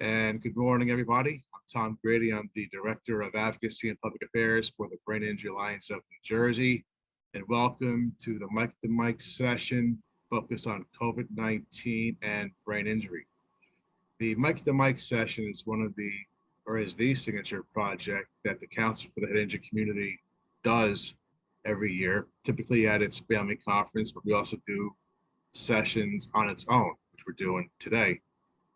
And good morning, everybody. I'm Tom Grady. I'm the Director of Advocacy and Public Affairs for the Brain Injury Alliance of New Jersey. And welcome to the Mike to Mike session focused on COVID-19 and brain injury. The Mike to Mike session is is the signature project that the Council for the Head Injury Community does every year, typically at its family conference, but we also do sessions on its own, which we're doing today.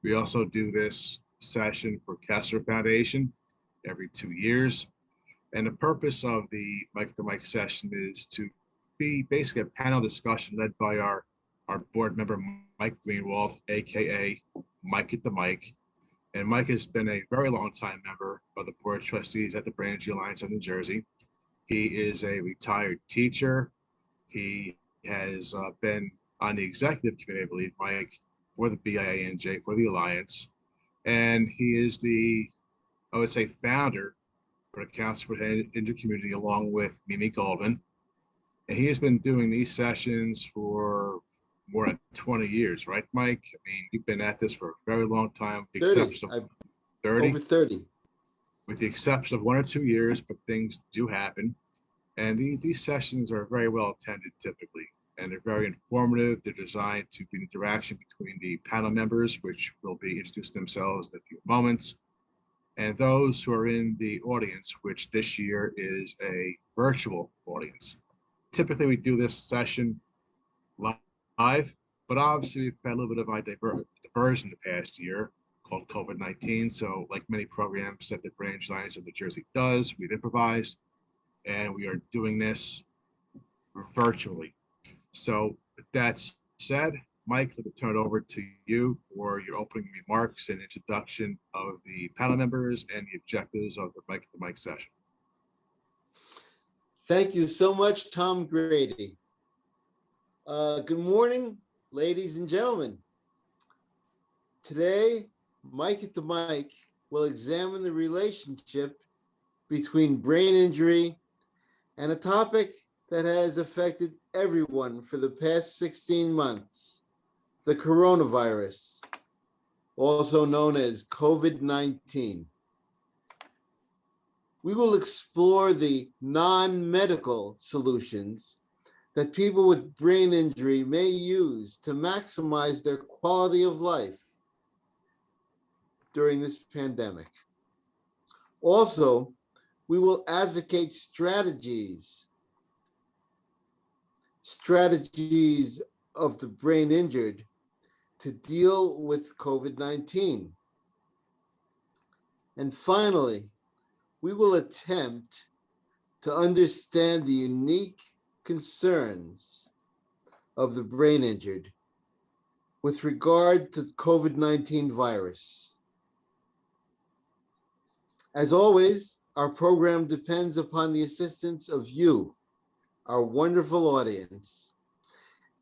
We also do this session for Kessler Foundation every 2 years. And the purpose of the Mike to Mike session is to be basically a panel discussion led by our board member, Mike Greenwald, AKA Mike at the Mic. And Mike has been a very long time member of the Board of Trustees at the Brain Injury Alliance of New Jersey. He is a retired teacher. He has been on the executive committee, I believe, Mike, for the BIANJ, for the Alliance. And he is the, I would say, founder for the Council for the Injury Community, along with Mimi Goldman. And he has been doing these sessions for more than 20 years, right, Mike? I mean, you've been at this for a very long time, with the 30, exception of 30? Over 30. With the exception of 1 or 2 years, but things do happen. And these sessions are very well attended typically. And they're very informative. They're designed to be interaction between the panel members, which will be introducing themselves in a few moments, and those who are in the audience, which this year is a virtual audience. Typically, we do this session live, but obviously we've had a little bit of a diversion the past year called COVID-19. So like many programs that the Brain Injury Alliance of New Jersey does, we've improvised, and we are doing this virtually. So with that said, Mike, let me turn it over to you for your opening remarks and introduction of the panel members and the objectives of the Mike to Mike session. Thank you so much, Tom Grady. Good morning, ladies and gentlemen. Today, Mike at the Mic will examine the relationship between brain injury and a topic that has affected everyone for the past 16 months, the coronavirus, also known as COVID-19. We will explore the non-medical solutions that people with brain injury may use to maximize their quality of life during this pandemic. Also, we will advocate strategies of the brain injured to deal with COVID-19. And finally, we will attempt to understand the unique concerns of the brain injured with regard to the COVID-19 virus. As always, our program depends upon the assistance of you, our wonderful audience,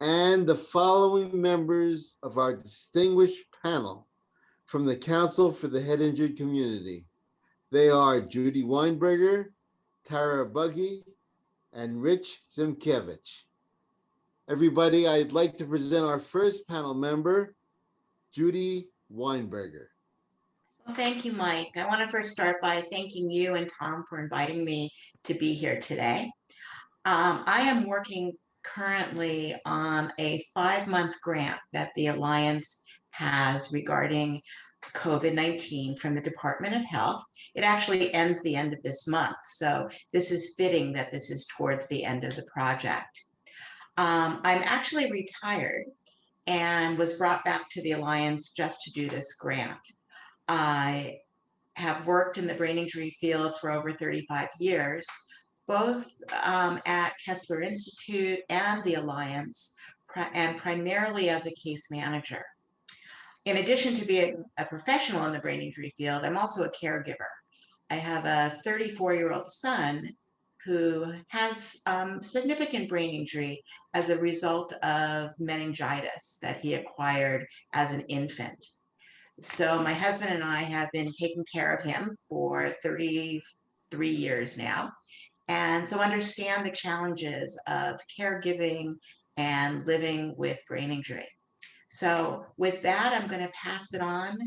and the following members of our distinguished panel from the Council for the Head Injured Community. They are Judy Weinberger, Tara Buggy, and Rich Zimkevich. Everybody, I'd like to present our first panel member, Judy Weinberger. Well, thank you, Mike. I want to first start by thanking you and Tom for inviting me to be here today. I am working currently on a 5-month grant that the Alliance has regarding COVID-19 from the Department of Health. It actually ends the end of this month, so this is fitting that this is towards the end of the project. I'm actually retired and was brought back to the Alliance just to do this grant. I have worked in the brain injury field for over 35 years, both at Kessler Institute and the Alliance, and primarily as a case manager. In addition to being a professional in the brain injury field, I'm also a caregiver. I have a 34-year-old son who has significant brain injury as a result of meningitis that he acquired as an infant. So my husband and I have been taking care of him for 33 years now, and so understand the challenges of caregiving and living with brain injury. So with that, I'm going to pass it on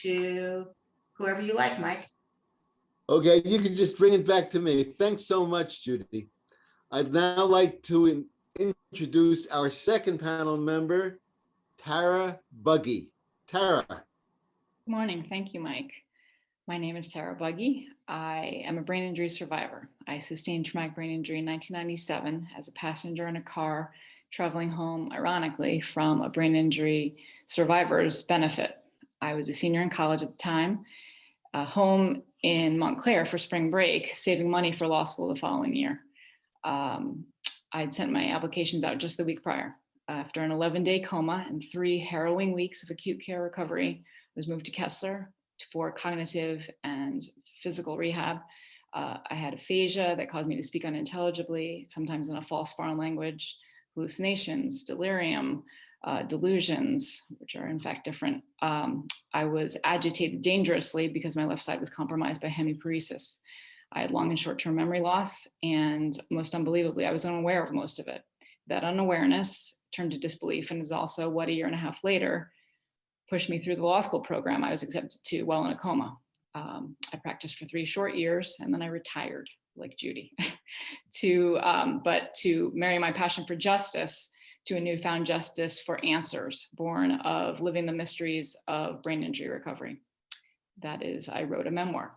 to whoever you like, Mike. Okay, you can just bring it back to me. Thanks so much, Judy. I'd now like to introduce our second panel member, Tara Buggy. Tara. Good morning. Thank you, Mike. My name is Tara Buggy. I am a brain injury survivor. I sustained traumatic brain injury in 1997 as a passenger in a car traveling home, ironically, from a brain injury survivor's benefit. I was a senior in college at the time, home in Montclair for spring break, saving money for law school the following year. I'd sent my applications out just the week prior. After an 11-day coma and 3 harrowing weeks of acute care recovery, I was moved to Kessler for cognitive and physical rehab. I had aphasia that caused me to speak unintelligibly, sometimes in a false foreign language, hallucinations, delirium, delusions, which are in fact different. I was agitated dangerously because my left side was compromised by hemiparesis. I had long and short-term memory loss, and most unbelievably, I was unaware of most of it. That unawareness turned to disbelief, and is also what a year and a half later pushed me through the law school program I was accepted to while in a coma. I practiced for 3 short years, and then I retired, like Judy, but to marry my passion for justice to a newfound justice for answers born of living the mysteries of brain injury recovery. That is, I wrote a memoir.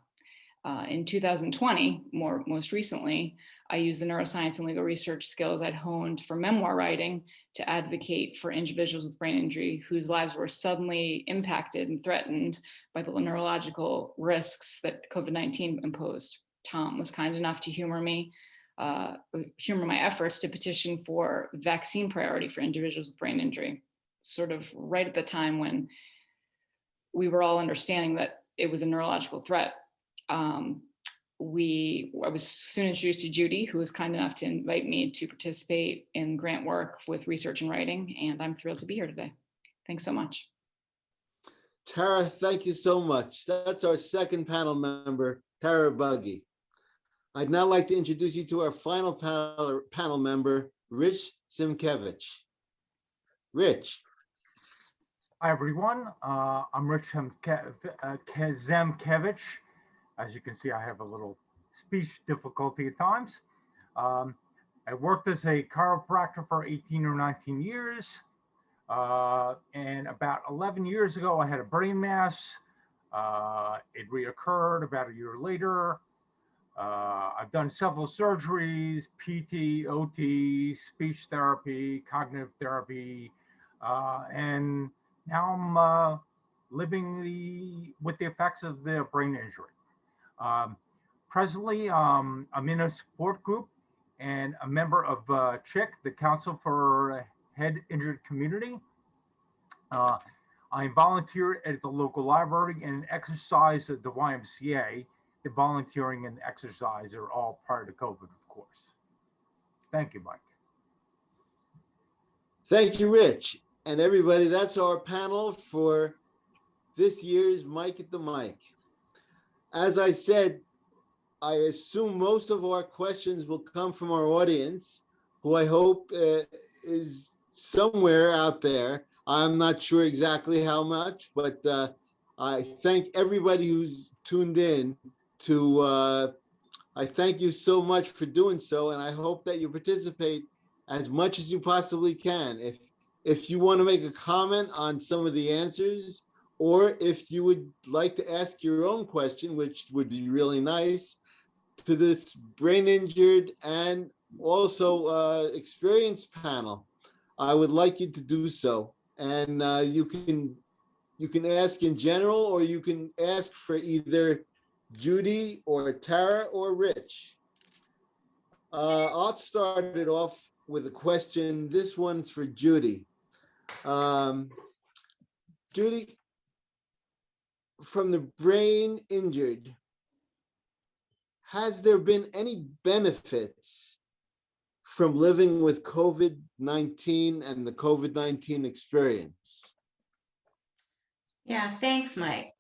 In 2020, most recently, I used the neuroscience and legal research skills I'd honed for memoir writing to advocate for individuals with brain injury whose lives were suddenly impacted and threatened by the neurological risks that COVID-19 imposed. Tom was kind enough to humor my efforts to petition for vaccine priority for individuals with brain injury, sort of right at the time when we were all understanding that it was a neurological threat. I was soon introduced to Judy, who was kind enough to invite me to participate in grant work with research and writing, and I'm thrilled to be here today. Thanks so much. Tara, thank you so much. That's our second panel member, Tara Buggy. I'd now like to introduce you to our final panel member, Rich Simkevich. Rich. Hi, everyone. I'm Rich Zemkevich. As you can see, I have a little speech difficulty at times. I worked as a chiropractor for 18 or 19 years. And about 11 years ago, I had a brain mass. It reoccurred about a year later. I've done several surgeries, PT, OT, speech therapy, cognitive therapy, and now I'm living with the effects of the brain injury. Presently, I'm in a support group and a member of CHIC, the Council for Head Injured Community. I volunteer at the local library and exercise at the YMCA. The volunteering and exercise are all prior to COVID, of course. Thank you, Mike. Thank you, Rich. And everybody, that's our panel for this year's Mike at the Mic. As I said, I assume most of our questions will come from our audience, who I hope is somewhere out there. I'm not sure exactly how much, but I thank everybody who's tuned in I thank you so much for doing so, and I hope that you participate as much as you possibly can. If you want to make a comment on some of the answers, or if you would like to ask your own question, which would be really nice, to this brain injured and also experienced panel, I would like you to do so. And you can ask in general, or you can ask for either Judy or Tara or Rich. I'll start it off with a question. This one's for Judy. Judy, from the brain injured, has there been any benefits from living with COVID-19 and the COVID-19 experience? Yeah, thanks, Mike.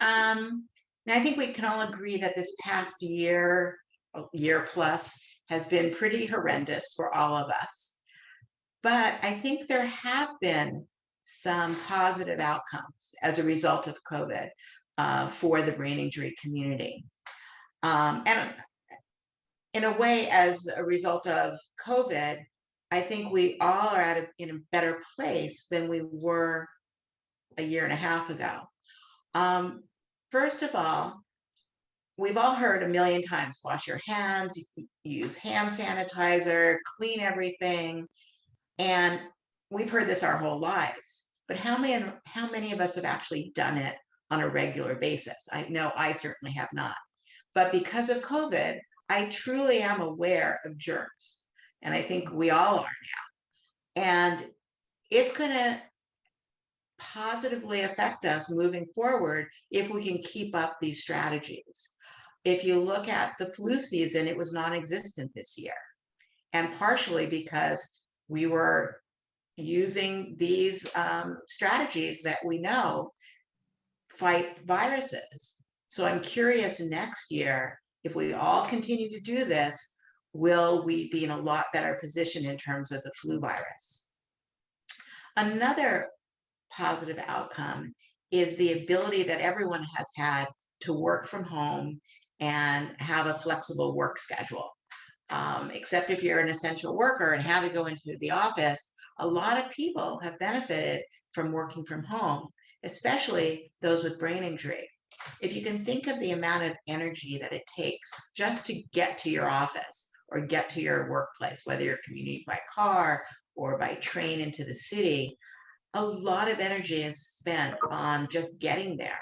I think we can all agree that this past year plus, has been pretty horrendous for all of us. But I think there have been some positive outcomes as a result of COVID. for the brain injury community. And in a way, as a result of COVID, I think we all are in a better place than we were a year and a half ago. First of all, we've all heard a million times, wash your hands, use hand sanitizer, clean everything. And we've heard this our whole lives. But how many of us have actually done it on a regular basis? I know I certainly have not. But because of COVID, I truly am aware of germs. And I think we all are now. And it's going to positively affect us moving forward if we can keep up these strategies. If you look at the flu season, it was non-existent this year, and partially because we were using these strategies that we know fight viruses. So I'm curious next year, if we all continue to do this, will we be in a lot better position in terms of the flu virus? Another positive outcome is the ability that everyone has had to work from home and have a flexible work schedule. Except if you're an essential worker and have to go into the office, a lot of people have benefited from working from home, especially those with brain injury. If you can think of the amount of energy that it takes just to get to your office or get to your workplace, whether you're commuting by car or by train into the city, a lot of energy is spent on just getting there,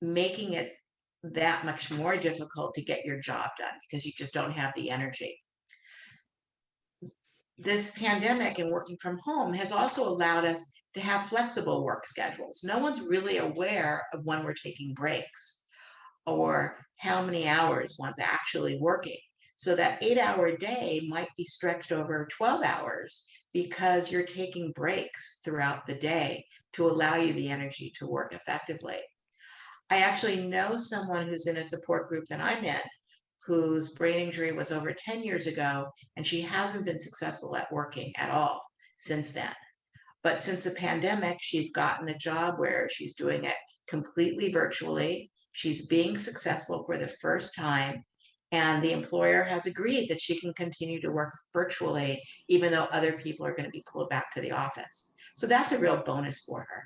making it that much more difficult to get your job done because you just don't have the energy. This pandemic and working from home has also allowed us to have flexible work schedules. No one's really aware of when we're taking breaks or how many hours one's actually working. So that 8-hour day might be stretched over 12 hours because you're taking breaks throughout the day to allow you the energy to work effectively. I actually know someone who's in a support group that I'm in, whose brain injury was over 10 years ago, and she hasn't been successful at working at all since then. But since the pandemic, she's gotten a job where she's doing it completely virtually. She's being successful for the first time, and the employer has agreed that she can continue to work virtually, even though other people are going to be pulled back to the office. So that's a real bonus for her.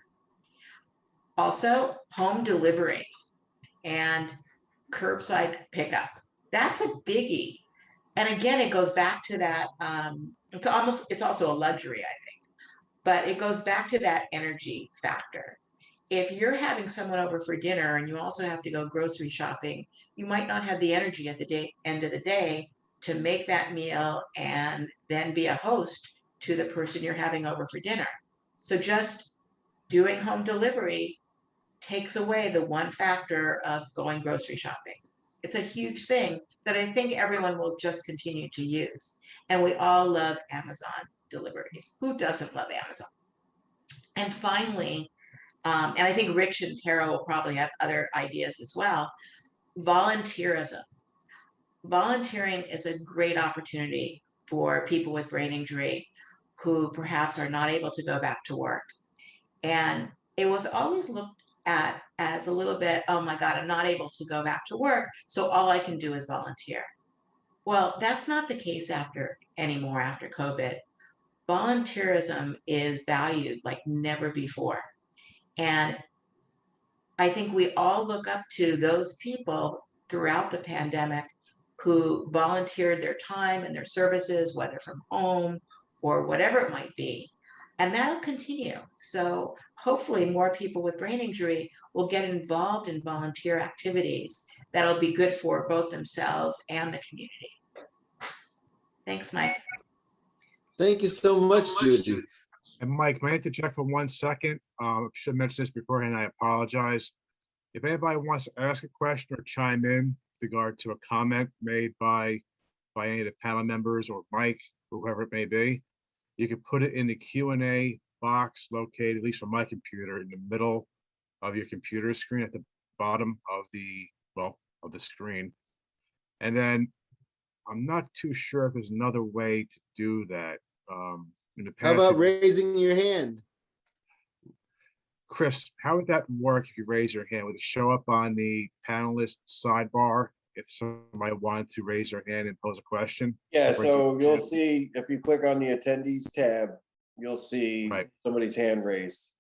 Also, home delivery and curbside pickup. That's a biggie. And again, it goes back to that, it's also a luxury, I think, but it goes back to that energy factor. If you're having someone over for dinner and you also have to go grocery shopping, you might not have the energy at the end of the day to make that meal and then be a host to the person you're having over for dinner. So just doing home delivery takes away the one factor of going grocery shopping. It's a huge thing that I think everyone will just continue to use. And we all love Amazon deliveries. Who doesn't love Amazon? And finally, and I think Rich and Tara will probably have other ideas as well, volunteerism. Volunteering is a great opportunity for people with brain injury who perhaps are not able to go back to work. And it was always looked at as a little bit, oh my God, I'm not able to go back to work, so all I can do is volunteer. Well, that's not the case anymore after COVID. Volunteerism is valued like never before. And I think we all look up to those people throughout the pandemic who volunteered their time and their services, whether from home or whatever it might be. And that'll continue. So hopefully more people with brain injury will get involved in volunteer activities that'll be good for both themselves and the community. Thanks, Mike. Thank you so much, Judy. And Mike, may I interject for 1 second? I should mention this beforehand. I apologize. If anybody wants to ask a question or chime in with regard to a comment made by any of the panel members or Mike, or whoever it may be, you can put it in the Q&A box located, at least from my computer, in the middle of your computer screen at the bottom of the screen. And then I'm not too sure if there's another way to do that. In the past, How about raising your hand? Chris, how would that work if you raise your hand? Would it show up on the panelist sidebar if somebody wanted to raise their hand and pose a question? Yeah, For so instance, you'll see, if you click on the attendees tab, you'll see Right. somebody's hand raised.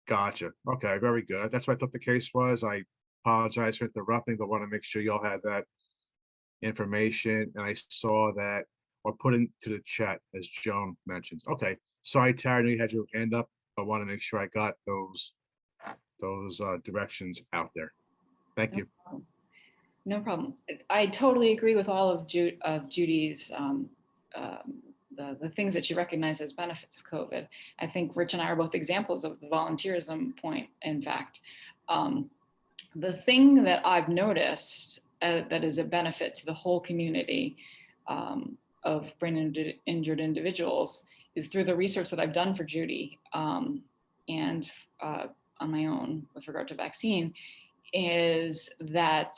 Gotcha. Okay, very good. That's what I thought the case was. I apologize for interrupting, but want to make sure y'all had that information. And I saw that or put into the chat as Joan mentions. Okay, sorry, Tara, I know you had your hand up. I want to make sure I got those directions out there. Thank you. No problem. I totally agree with all of Judy's the things that she recognized as benefits of COVID. I think Rich and I are both examples of the volunteerism point. In fact, the thing that I've noticed that is a benefit to the whole community of brain injured individuals is through the research that I've done for Judy and on my own with regard to vaccine, is that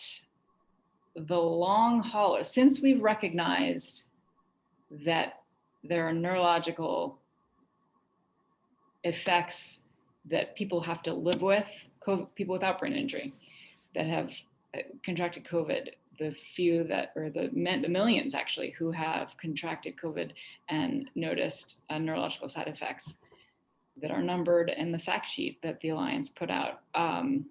the long haul, since we've recognized that there are neurological effects that people have to live with, people without brain injury that have contracted COVID, the few that, or the millions actually, who have contracted COVID and noticed neurological side effects that are numbered in the fact sheet that the Alliance put out and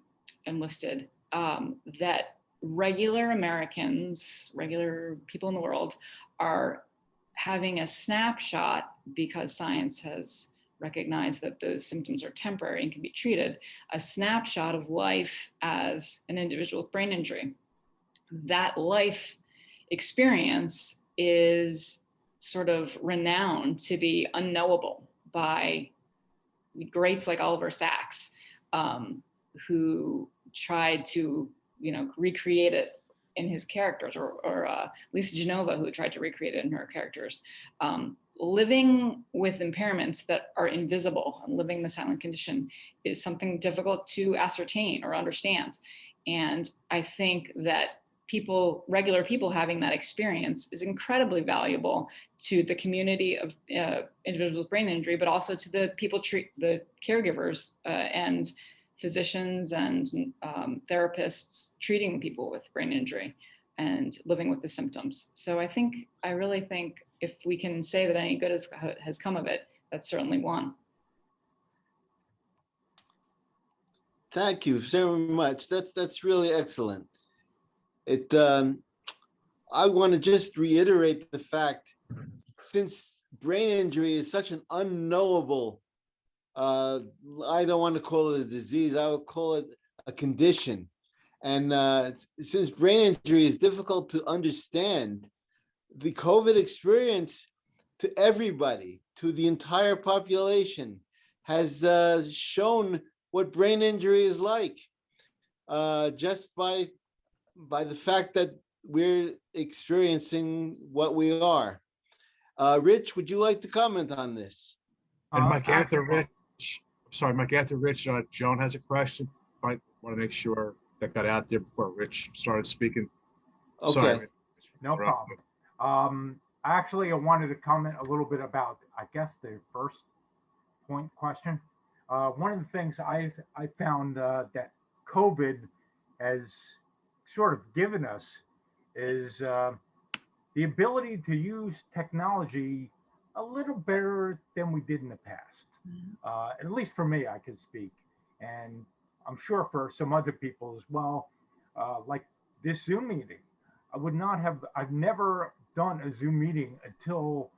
listed, that regular Americans, regular people in the world are having a snapshot, because science has recognized that those symptoms are temporary and can be treated, a snapshot of life as an individual with brain injury. That life experience is sort of renowned to be unknowable by greats like Oliver Sacks, who tried to, recreate it in his characters, or Lisa Genova, who tried to recreate it in her characters. Living with impairments that are invisible and living the silent condition is something difficult to ascertain or understand. And I think that regular people having that experience is incredibly valuable to the community of individuals with brain injury, but also to the the caregivers and physicians and therapists treating people with brain injury and living with the symptoms. So I really think if we can say that any good has come of it, that's certainly one. Thank you very much. That's really excellent. I want to just reiterate the fact, since brain injury is such an unknowable, I don't want to call it a disease, I would call it a condition. And since brain injury is difficult to understand, the COVID experience to everybody, to the entire population, has shown what brain injury is like, just by the fact that we're experiencing what we are. Rich, would you like to comment on this? And Mike, after Rich, Joan has a question. I want to make sure that got out there before Rich started speaking. Okay. Sorry, No problem. Actually, I wanted to comment a little bit about, I guess, the first point question. One of the things I found that COVID has sort of given us is the ability to use technology a little better than we did in the past. At least for me, I can speak, and I'm sure for some other people as well. Like this Zoom meeting, I've never done a Zoom meeting until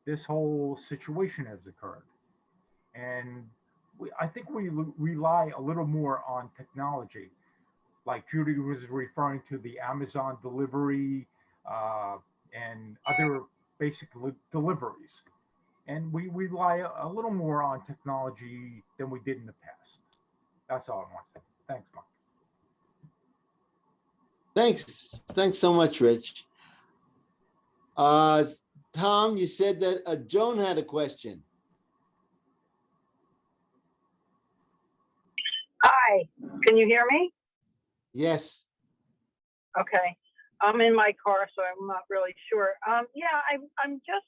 this whole situation has occurred. And I think we rely a little more on technology. Like Judy was referring to the Amazon delivery and other basic deliveries. And we rely a little more on technology than we did in the past. That's all I want to say. Thanks, Mark. Thanks so much, Rich. Tom, you said that Joan had a question. Hi, can you hear me? Yes. Okay, I'm in my car, so I'm not really sure. Yeah, I'm just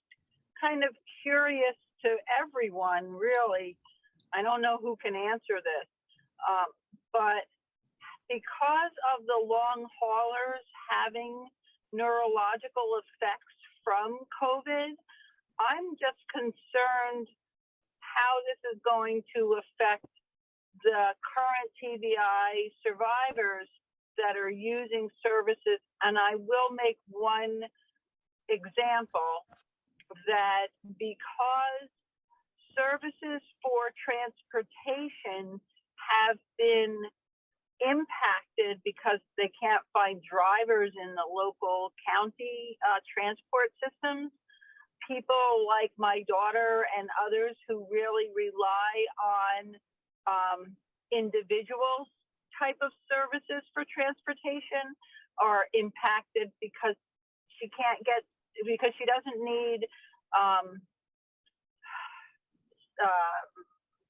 kind of curious to everyone, really. I don't know who can answer this, but because of the long haulers having neurological effects from COVID, I'm just concerned how this is going to affect the current TBI survivors that are using services. And I will make one example that because services for transportation have been impacted because they can't find drivers in the local county transport systems, people like my daughter and others who really rely on individual type of services for transportation are impacted because she doesn't need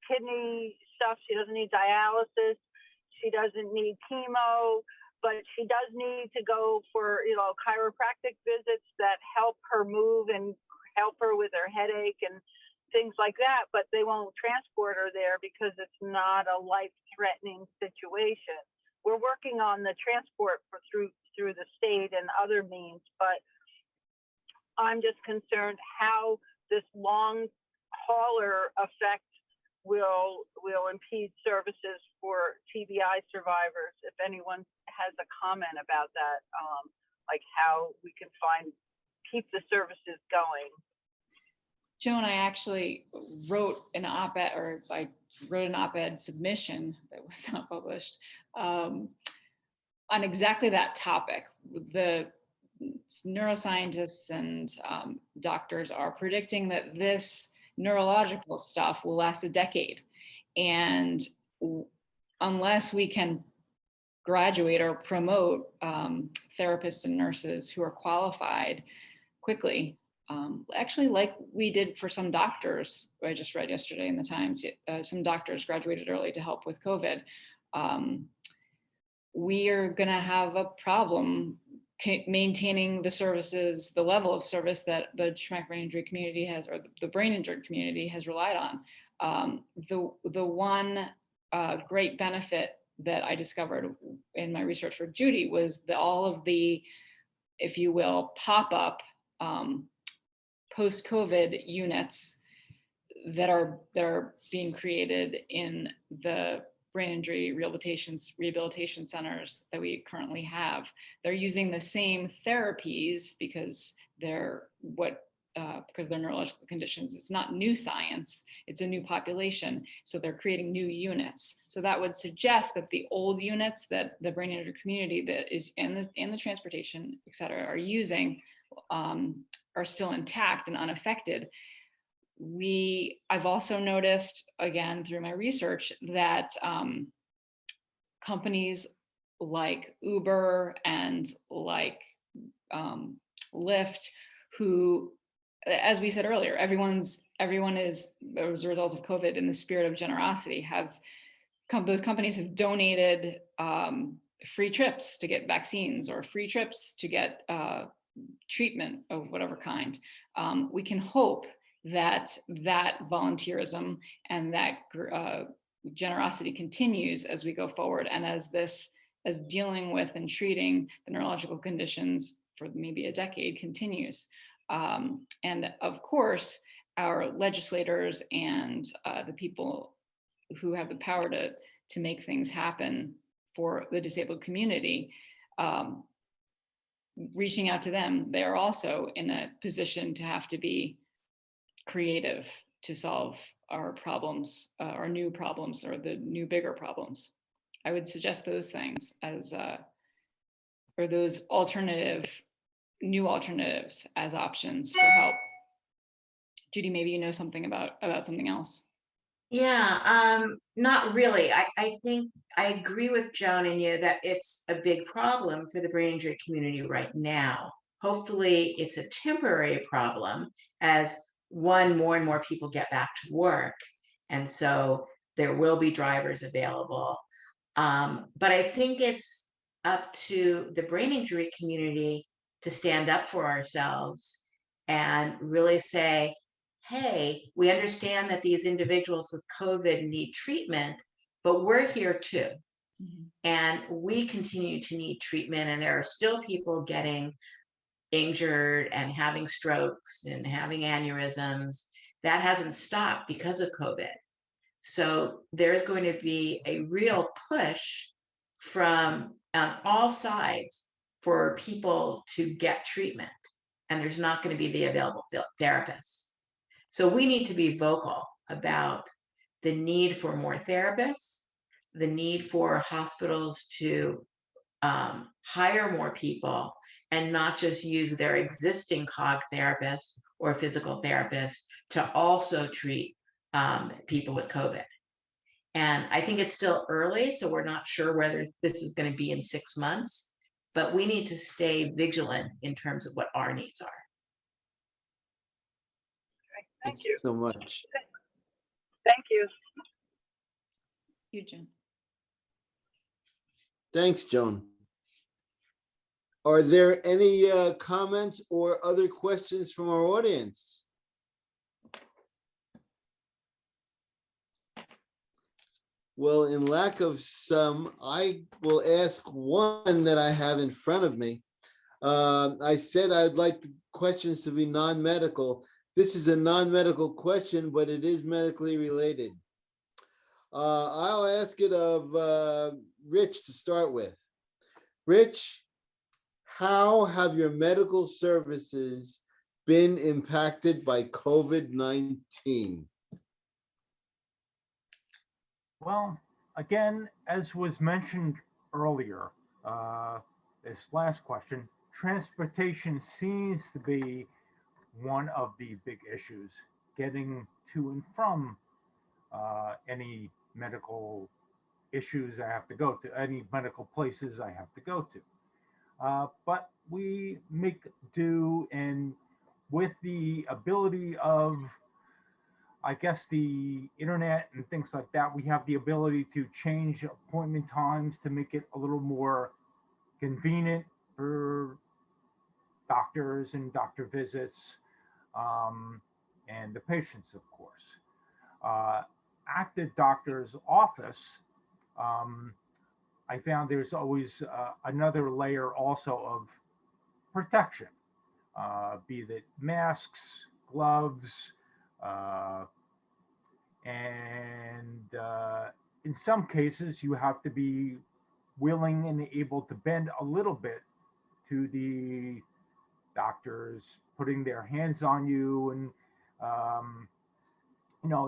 kidney stuff. She doesn't need dialysis. She doesn't need chemo, but she does need to go for, chiropractic visits that help her move and help her with her headache and things like that. But they won't transport her there because it's not a life-threatening situation. We're working on the transport through the state and other means, but I'm just concerned how this long hauler effect will impede services for TBI survivors. If anyone has a comment about that, like how we can keep the services going. Joan, I actually wrote an op-ed submission that was not published on exactly that topic. The neuroscientists and doctors are predicting that this neurological stuff will last a decade. And unless we can graduate or promote therapists and nurses who are qualified quickly, actually like we did for some doctors, I just read yesterday in the Times, some doctors graduated early to help with COVID. We are gonna have a problem maintaining the services, the level of service that the traumatic brain injury community has, or the brain injured community has relied on. The one great benefit that I discovered in my research for Judy was all of the, if you will, pop-up post-COVID units that are being created in the brain injury rehabilitation centers that we currently have. They're using the same therapies because they're neurological conditions. It's not new science, it's a new population. So they're creating new units. So that would suggest that the old units that the brain injury community that is in the transportation, et cetera, are using are still intact and unaffected. I've also noticed, again, through my research, that companies like Uber and like Lyft, who, as we said earlier, everyone is, as a result of COVID, in the spirit of generosity, those companies have donated free trips to get vaccines or free trips to get treatment of whatever kind. We can hope that volunteerism and that generosity continues as we go forward, and as dealing with and treating the neurological conditions for maybe a decade continues. And of course, our legislators and the people who have the power to make things happen for the disabled community, reaching out to them, they are also in a position to have to be creative to solve our problems, our new problems, or the new bigger problems. I would suggest those things as, or those new alternatives as options for help. Judy, maybe you know something about something else. Yeah, not really. I think I agree with Joan and you that it's a big problem for the brain injury community right now. Hopefully it's a temporary problem as more and more people get back to work. And so there will be drivers available. But I think it's up to the brain injury community to stand up for ourselves and really say, hey, we understand that these individuals with COVID need treatment, but we're here too. Mhm. And we continue to need treatment, and there are still people getting injured and having strokes and having aneurysms. That hasn't stopped because of COVID. So there's going to be a real push from all sides for people to get treatment, and there's not going to be the available therapists. So we need to be vocal about the need for more therapists, the need for hospitals to hire more people and not just use their existing COG therapists or physical therapists to also treat people with COVID. And I think it's still early, so we're not sure whether this is going to be in 6 months, but we need to stay vigilant in terms of what our needs are. Thank Thanks you. so much. Thank you. Eugen. Thanks, Joan. Are there any comments or other questions from our audience? Well, in lack of some, I will ask one that I have in front of me. I said I'd like the questions to be non-medical. This is a non-medical question, but it is medically related. I'll ask it of Rich to start with. Rich, how have your medical services been impacted by COVID-19? Well, again, as was mentioned earlier, this last question, transportation seems to be one of the big issues, getting to and from any medical issues I have to go to, any medical places I have to go to. But we make do, and with the ability of, I guess, the internet and things like that, we have the ability to change appointment times to make it a little more convenient for doctors and doctor visits, and the patients, of course. At the doctor's office, I found there's always another layer also of protection, be that masks, gloves, and in some cases you have to be willing and able to bend a little bit to the doctors putting their hands on you, and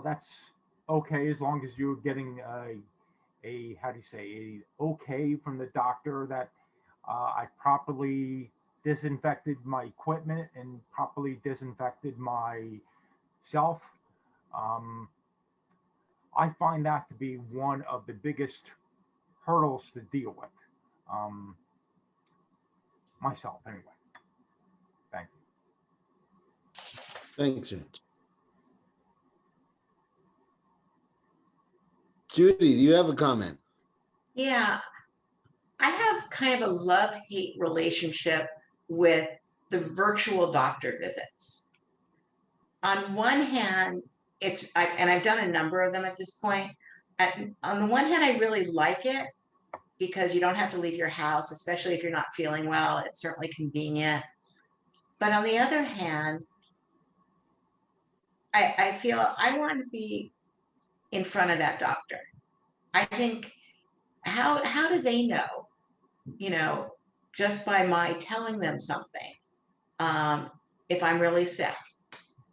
that's okay as long as you're getting a how do you say, a okay from the doctor that I properly disinfected my equipment and properly disinfected myself. I find that to be one of the biggest hurdles to deal with, myself anyway. Thank you. Thanks, Rich. Judy, do you have a comment? Yeah, I have kind of a love-hate relationship with the virtual doctor visits. On one hand, and I've done a number of them at this point. On the one hand, I really like it because you don't have to leave your house, especially if you're not feeling well. It's certainly convenient. But on the other hand, I feel I want to be in front of that doctor. I think, how do they know, just by my telling them something, if I'm really sick,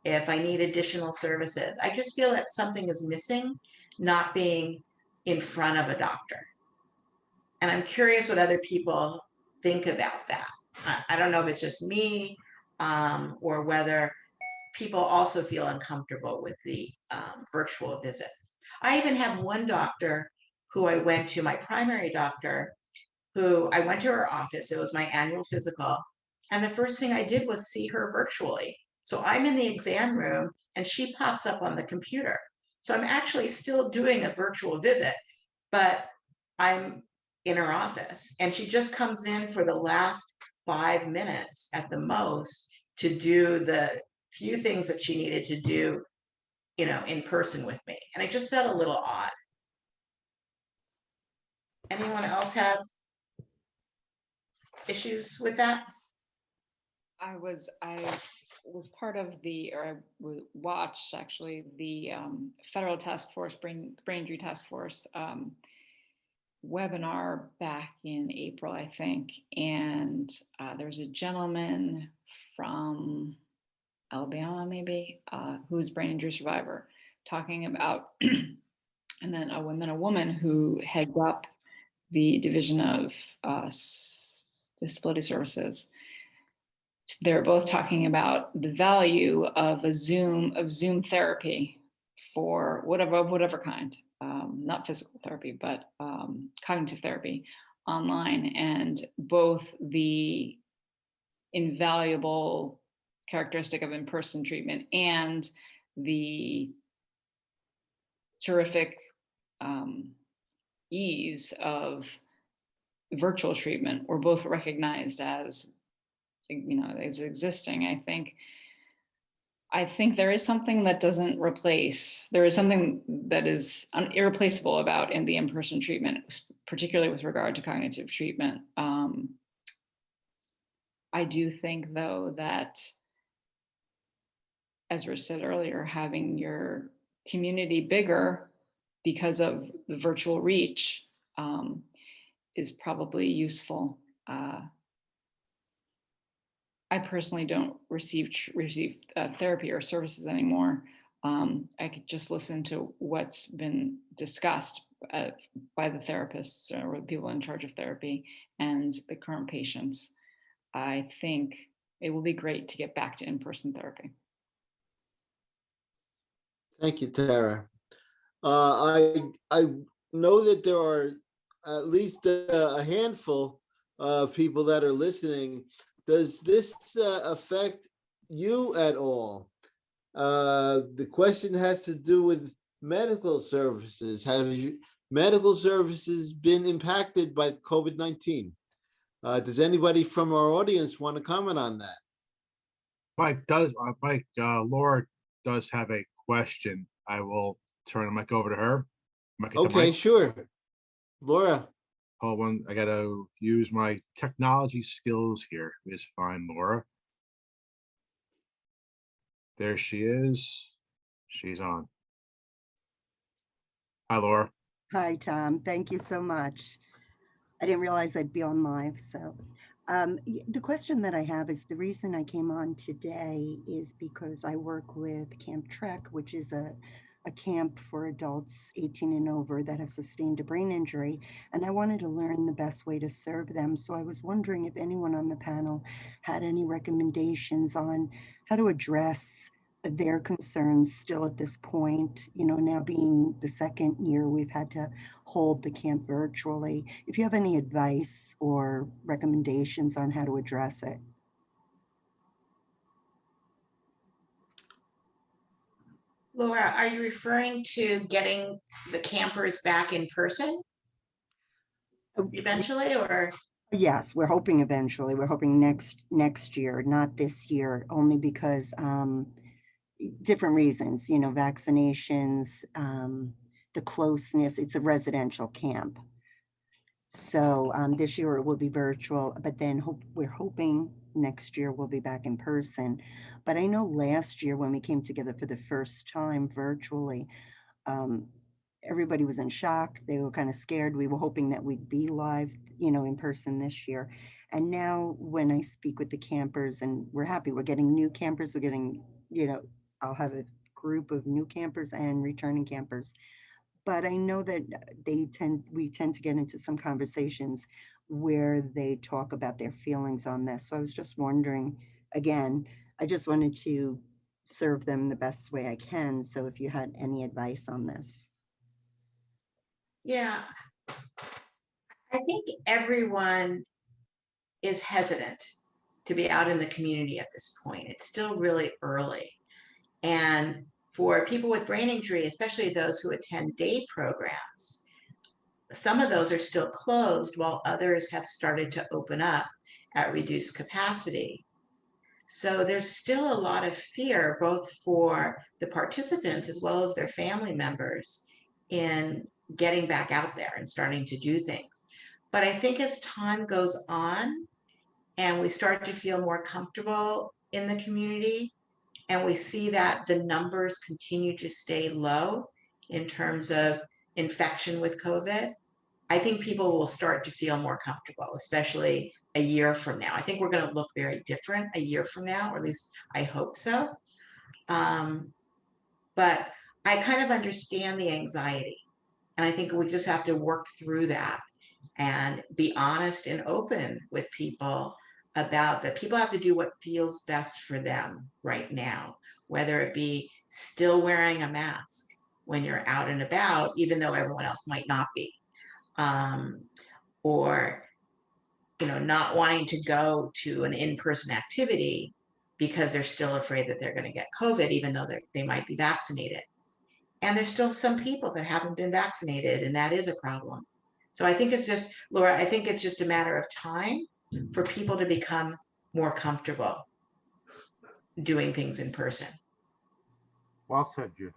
if I need additional services? I just feel that something is missing, not being in front of a doctor. And I'm curious what other people think about that. I don't know if it's just me, or whether people also feel uncomfortable with the virtual visits. I even have one doctor who I went to, my primary doctor, who I went to her office. It was my annual physical. And the first thing I did was see her virtually. So I'm in the exam room and she pops up on the computer. So I'm actually still doing a virtual visit, but I'm in her office, and she just comes in for the last 5 minutes at the most to do the few things that she needed to do, in person with me. And it just felt a little odd. Anyone else have issues with that? I was part of watched actually the federal task force, brain injury task force webinar back in April, I think. And there's a gentleman from Alabama, maybe, who's a brain injury survivor, talking about, and then a woman who heads up the division of disability services. They're both talking about the value of Zoom therapy for whatever kind, not physical therapy, but cognitive therapy online, and both the invaluable characteristic of in-person treatment and the terrific ease of virtual treatment were both recognized as existing. I think there is something that doesn't replace, there is something that is irreplaceable about in the in-person treatment, particularly with regard to cognitive treatment. I do think, though, that, as Rich said earlier, having your community bigger because of the virtual reach is probably useful. I personally don't receive therapy or services anymore. I could just listen to what's been discussed by the therapists or the people in charge of therapy and the current patients. I think it will be great to get back to in-person therapy. Thank you, Tara. I know that there are at least a handful of people that are listening. Does this affect you at all? The question has to do with medical services. Have medical services been impacted by COVID-19? Does anybody from our audience want to comment on that? Laura does have a question. I will turn the mic over to her. Okay, sure. Laura. Hold on, I gotta use my technology skills here. Let me just find Laura. There she is. She's on. Hi, Laura. Hi, Tom. Thank you so much. I didn't realize I'd be on live. So the question that I have is, the reason I came on today is because I work with Camp Trek, which is a camp for adults 18 and over that have sustained a brain injury, and I wanted to learn the best way to serve them. So I was wondering if anyone on the panel had any recommendations on how to address their concerns still at this point, now being the second year we've had to hold the camp virtually. If you have any advice or recommendations on how to address it. Laura, are you referring to getting the campers back in person eventually, or? Yes, we're hoping eventually. We're hoping next year, not this year, only because different reasons, vaccinations, the closeness. It's a residential camp. So this year it will be virtual, but then we're hoping next year we'll be back in person. But I know last year when we came together for the first time virtually, everybody was in shock. They were kind of scared. We were hoping that we'd be live, in person this year. And now when I speak with the campers, and we're happy, we're getting new campers, we're getting, I'll have a group of new campers and returning campers. But I know that we tend to get into some conversations where they talk about their feelings on this. So I was just wondering, again, I just wanted to serve them the best way I can. So if you had any advice on this. Yeah, I think everyone is hesitant to be out in the community at this point. It's still really early. And for people with brain injury, especially those who attend day programs, some of those are still closed while others have started to open up at reduced capacity. So there's still a lot of fear, both for the participants as well as their family members, in getting back out there and starting to do things. But I think as time goes on and we start to feel more comfortable in the community, and we see that the numbers continue to stay low in terms of infection with COVID, I think people will start to feel more comfortable, especially a year from now. I think we're going to look very different a year from now, or at least I hope so. But I kind of understand the anxiety. And I think we just have to work through that and be honest and open with people about that. People have to do what feels best for them right now, whether it be still wearing a mask when you're out and about, even though everyone else might not be. Or not wanting to go to an in-person activity because they're still afraid that they're going to get COVID, even though they might be vaccinated. And there's still some people that haven't been vaccinated, and that is a problem. So I think it's just, Laura, I think it's just a matter of time for people to become more comfortable doing things in person. Well said, Judy.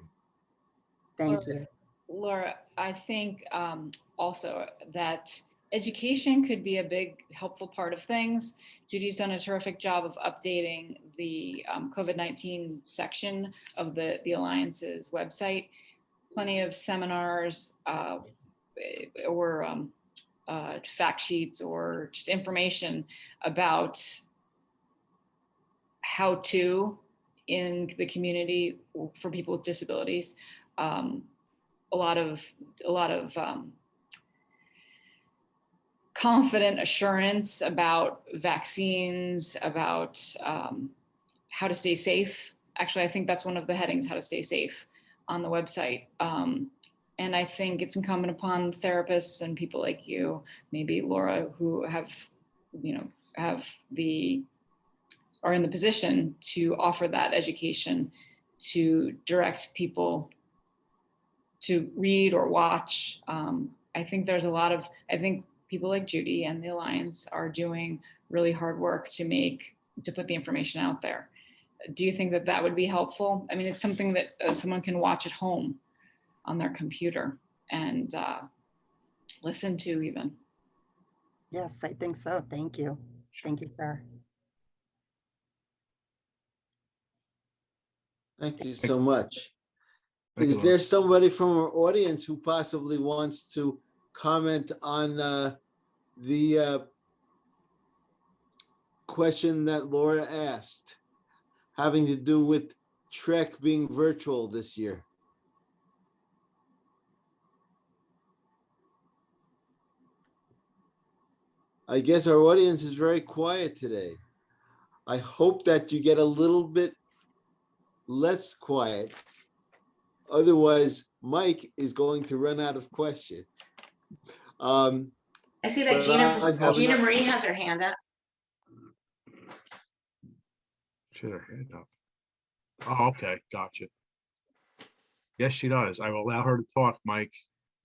Thank you. Laura, I think also that education could be a big helpful part of things. Judy's done a terrific job of updating the COVID-19 section of the Alliance's website. Plenty of seminars or fact sheets or just information about how to in the community for people with disabilities. A lot of confident assurance about vaccines, about how to stay safe. Actually, I think that's one of the headings, how to stay safe, on the website. And I think it's incumbent upon therapists and people like you, maybe Laura, who have, are in the position to offer that education, to direct people to read or watch. I think there's I think people like Judy and the Alliance are doing really hard work to put the information out there. Do you think that would be helpful? I mean, it's something that someone can watch at home on their computer and listen to even. Yes, I think so. Thank you. Thank you, sir. Thank you so much. Thank you, Is there somebody from our audience who possibly wants to comment on the question that Laura asked, having to do with Trek being virtual this year? I guess our audience is very quiet today. I hope that you get a little bit less quiet. Otherwise, Mike is going to run out of questions. I see that Gina Marie has her hand up. She had her hand up. Oh, okay, gotcha. Yes, she does. I will allow her to talk, Mike.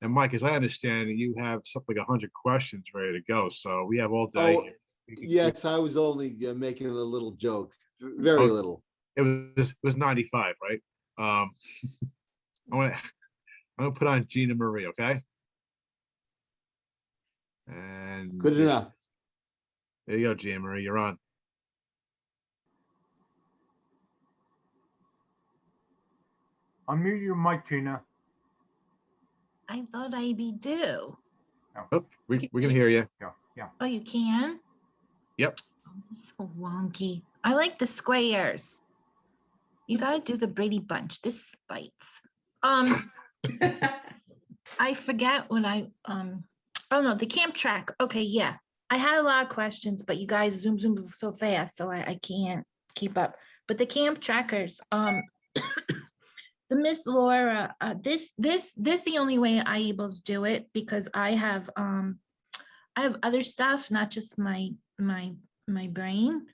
And Mike, as I understand, you have something like 100 questions ready to go. So we have all day. Oh, yes, I was only making a little joke, very little. It was 95, right? I'm gonna put on Gina Marie, okay? And Good enough. There you go, Gina Marie, you're on. Unmute your mic, Gina. I thought I'd be due. Oh, we can hear you. Yeah. Oh, you can? Yep. Oh, it's so wonky. I like the squares. You gotta do the Brady Bunch. This bites. I forget what oh no, the camp track. Okay, yeah. I had a lot of questions, but you guys zoom so fast, so I can't keep up. But the camp trackers, the Miss Laura, this the only way I able to do it, because I have other stuff, not just my brain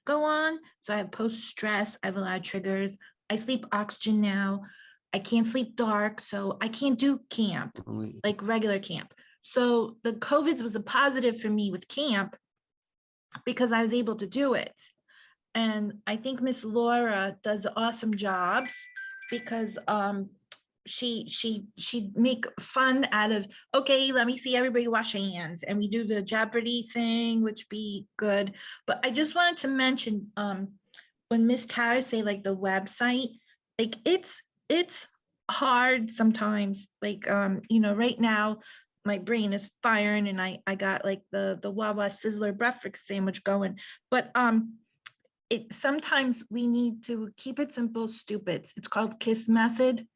go on. So I have post-stress, I have a lot of triggers. I sleep oxygen now. I can't sleep dark, so I can't do camp, like regular camp. So the COVID was a positive for me with camp because I was able to do it. And I think Miss Laura does awesome jobs because she make fun out of, okay, let me see everybody wash hands, and we do the Jeopardy thing, which be good. But I just wanted to mention when Miss Tara say like the website, like it's hard sometimes, like right now my brain is firing and I got like the Wawa Sizzler breakfast sandwich going, but it sometimes we need to keep it simple, stupid. It's called KISS method.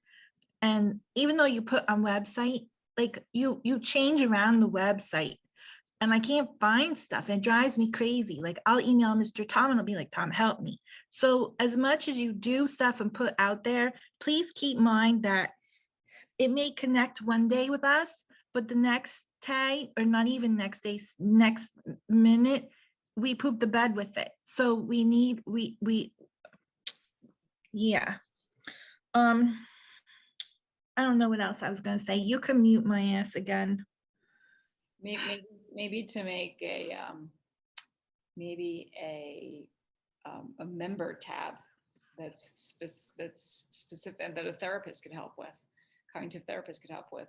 And even though you put on website, like you change around the website, and I can't find stuff. It drives me crazy. Like I'll email Mr. Tom and I'll be like, Tom, help me. So as much as you do stuff and put out there, please keep in mind that it may connect one day with us, but the next day, or not even next day, next minute, we poop the bed with it. So we need, yeah. I don't know what else I was gonna say. You can mute my ass again. Maybe to make a a member tab that's specific, that a therapist could help with, cognitive therapist could help with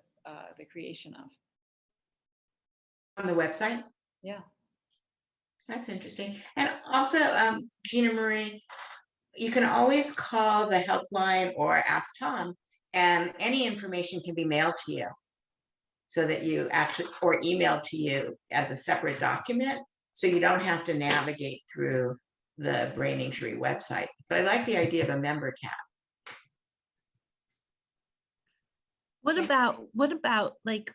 the creation of. On the website? Yeah. That's interesting. And also, Gina Marie, you can always call the helpline or ask Tom, and any information can be mailed to you so that you actually, or emailed to you as a separate document, so you don't have to navigate through the brain injury website. But I like the idea of a member tab. What about like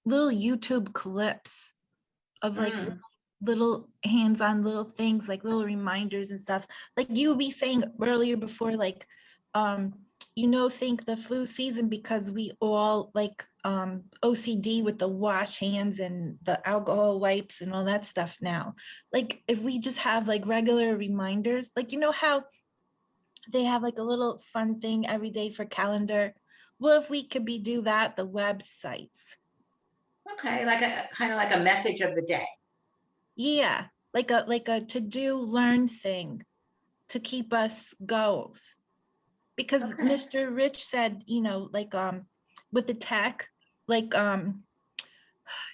little YouTube clips of like little hands-on little things, like little reminders and stuff, like you would be saying earlier before, like think the flu season, because we all like OCD with the wash hands and the alcohol wipes and all that stuff now. Like if we just have like regular reminders, like how they have like a little fun thing every day for calendar. Well, if we could do that, the websites. Okay, like a kind of like a message of the day. Yeah, like a to-do learn thing to keep us goes. Because Okay. Mr. Rich said, like with the tech, like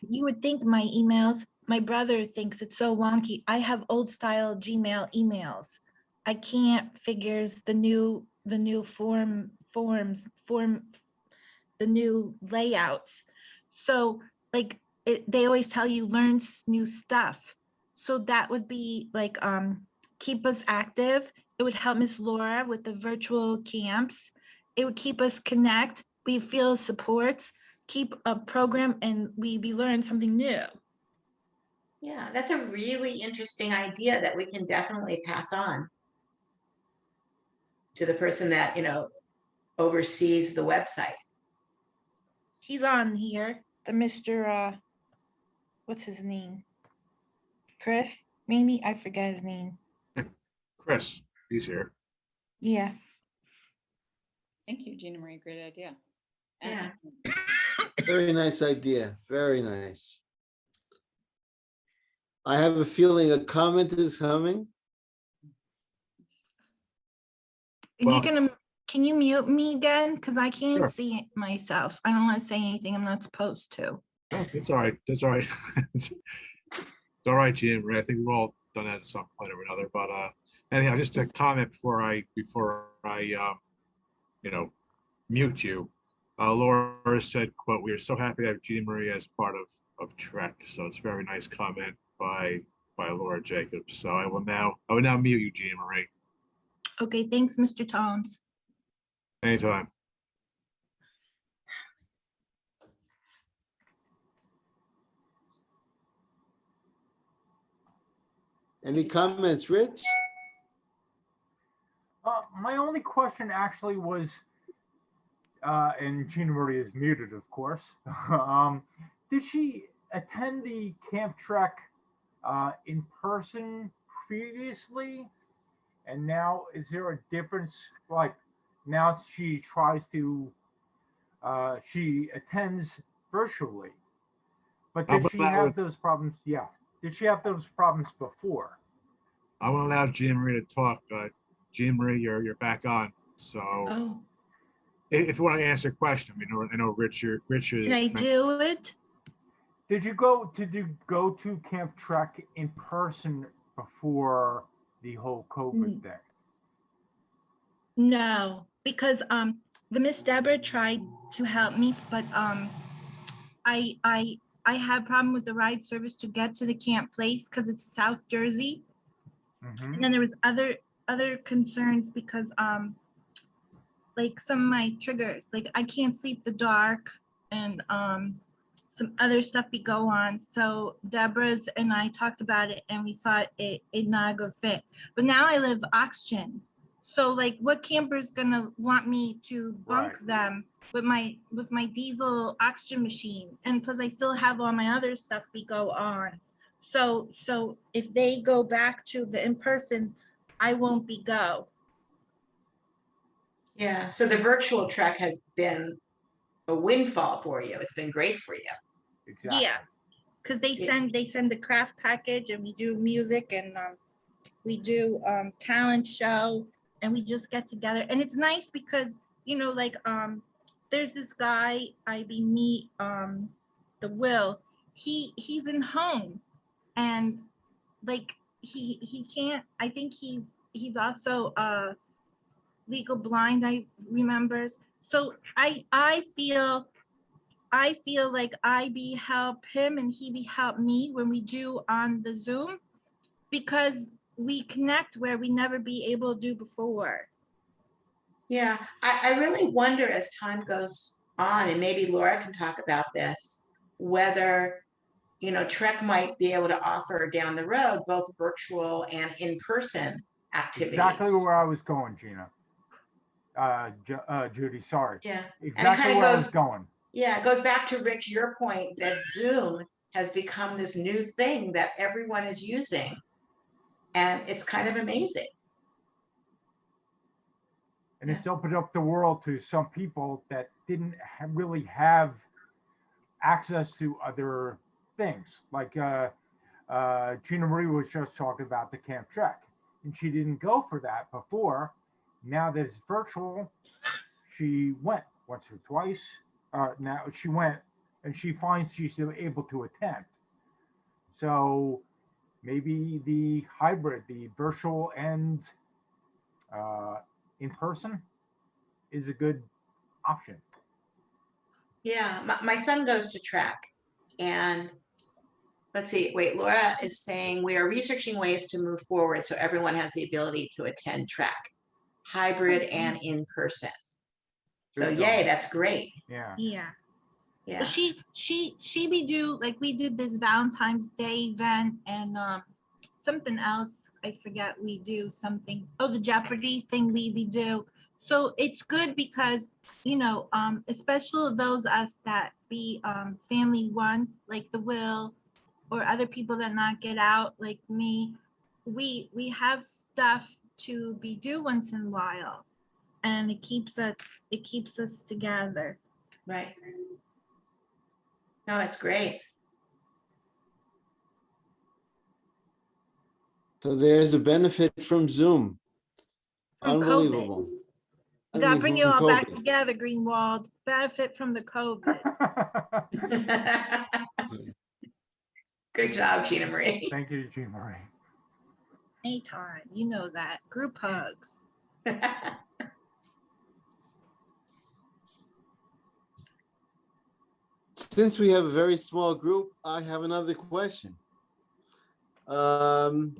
you would think my emails, my brother thinks it's so wonky. I have old style Gmail emails. I can't figures the new forms, the new layouts. So like they always tell you learn new stuff. So that would be like keep us active. It would help Miss Laura with the virtual camps. It would keep us connect. We feel supports, keep a program, and we learn something new. Yeah, that's a really interesting idea that we can definitely pass on to the person that, oversees the website. He's on here, the Mr. What's his name? Chris, maybe? I forget his name. Chris, he's here. Yeah. Thank you, Gina Marie. Great idea. Yeah. Very nice idea. Very nice. I have a feeling a comment is coming. Well- Can you mute me again? Because I can't Sure. see it myself. I don't want to say anything I'm not supposed to. Oh, that's all right. That's all right. It's all right, Jim. I think we've all done that at some point or another. But anyhow, just a comment before I mute you. Laura said, "quote We are so happy to have Jean Marie as part of Trek." So it's a very nice comment by Laura Jacobs. So I will now mute you, Jean Marie. Okay, thanks, Mr. Tones. Anytime. Any comments, Rich? My only question actually was, and Gina Marie is muted, of course. Did she attend the Camp Trek in person previously? And now, is there a difference? Like now she tries to, she attends virtually, but does she have those problems? Yeah. Did she have those problems before? I will allow Jean Marie to talk. Jean Marie, you're back on. So Oh, if you want to answer a question, I know Richard can I do it? Did you go to Camp Trek in person before the whole COVID thing? No, because the Miss Deborah tried to help me, but I had a problem with the ride service to get to the camp place because it's South Jersey. Mm-hmm. And then there was other concerns because like some of my triggers, like I can't sleep the dark and some other stuff we go on. So Deborah's and I talked about it and we thought it not a good fit. But now I live oxygen. So like what camper's gonna want me to bunk them with my diesel oxygen machine? And plus I still have all my other stuff we go on. So if they go back to the in-person, I won't be go. Yeah, so the virtual trek has been a windfall for you. It's been great for you. Exactly. Yeah, because they send the craft package and we do music and we do talent show and we just get together and it's nice because like there's this guy I be meet the Will he's in home and like he can't. I think he's also legal blind. I remembers. So I feel like I be help him and he be help me when we do on the Zoom because we connect where we never be able to do before. Yeah, I really wonder as time goes on, and maybe Laura can talk about this, whether Trek might be able to offer down the road both virtual and in-person activities. Exactly where I was going, Gina. Judy, sorry. Yeah. Exactly where I was going. Yeah, it goes back to Rich, your point that Zoom has become this new thing that everyone is using. And it's kind of amazing. And it's opened up the world to some people that didn't really have access to other things. Like Gina Marie was just talking about the Camp Trek, and she didn't go for that before. Now that it's virtual, she went once or twice. Now she went, and she finds she's able to attend. So maybe the hybrid, the virtual and in person, is a good option. Yeah, my son goes to Trek, and let's see, wait, Laura is saying we are researching ways to move forward so everyone has the ability to attend Trek, hybrid and in person. So yay, that's great. Yeah. Yeah. Yeah. Well, she be do like we did this Valentine's Day event and something else I forget we do something. Oh, the Jeopardy thing we do. So it's good because especially those us that be family one like the Will or other people that not get out like me, we have stuff to be do once in a while, and it keeps us together. Right. No, it's great. So there's a benefit from Zoom. From Unbelievable. COVID. You gotta bring you from all back COVID. together, Greenwald. Benefit from the COVID. Good job, Gina Marie. Thank you, Gina Marie. Anytime, you know that. Group hugs. Since we have a very small group, I have another question. I'll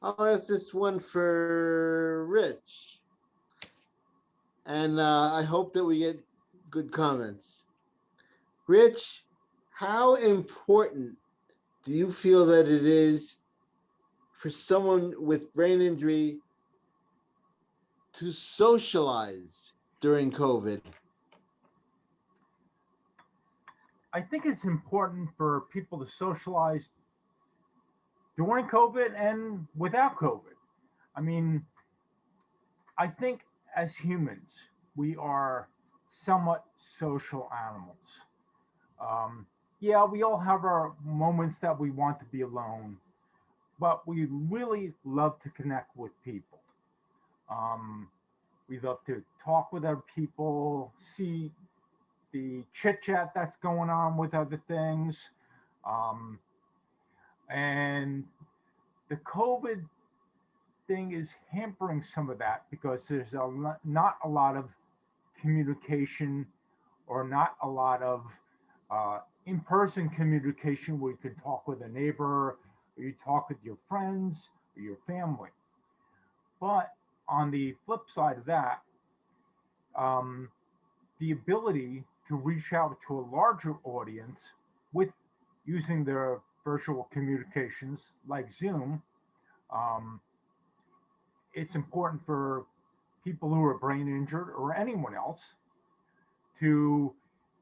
ask this one for Rich. And I hope that we get good comments. Rich, how important do you feel that it is for someone with brain injury to socialize during COVID? I think it's important for people to socialize during COVID and without COVID. I mean, I think as humans, we are somewhat social animals. yeah, we all have our moments that we want to be alone, but we really love to connect with people. Um, we love to talk with other people, see the chit chat that's going on with other things. Um, and the COVID thing is hampering some of that because there's not a lot of communication or not a lot of in-person communication where you can talk with a neighbor or you talk with your friends or your family. But on the flip side of that, um, the ability to reach out to a larger audience with using their virtual communications like Zoom, um, it's important for people who are brain injured or anyone else to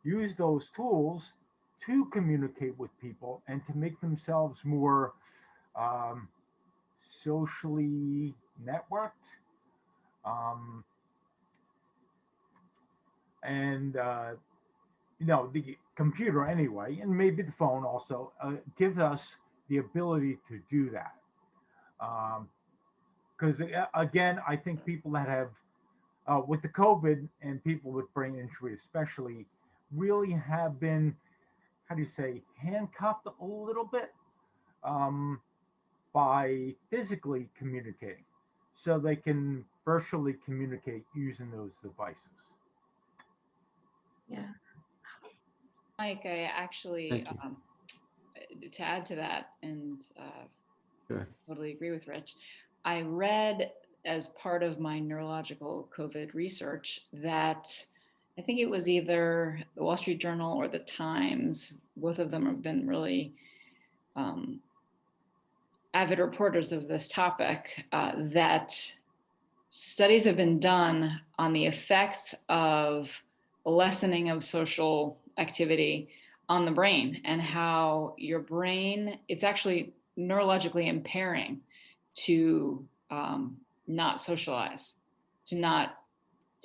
use those tools to communicate with people and to make themselves more um, socially networked. Um, and the computer anyway, and maybe the phone also gives us the ability to do that. Because again, I think people that have with the COVID and people with brain injury especially really have been, how do you say, handcuffed a little bit um, by physically communicating, so they can virtually communicate using those devices. Yeah. Mike, I actually, Thank you. to add to that, and Sure. totally agree with Rich, I read as part of my neurological COVID research that I think it was either the Wall Street Journal or the Times, both of them have been really avid reporters of this topic, that studies have been done on the effects of lessening of social activity on the brain and how your brain, it's actually neurologically impairing to not socialize, to not,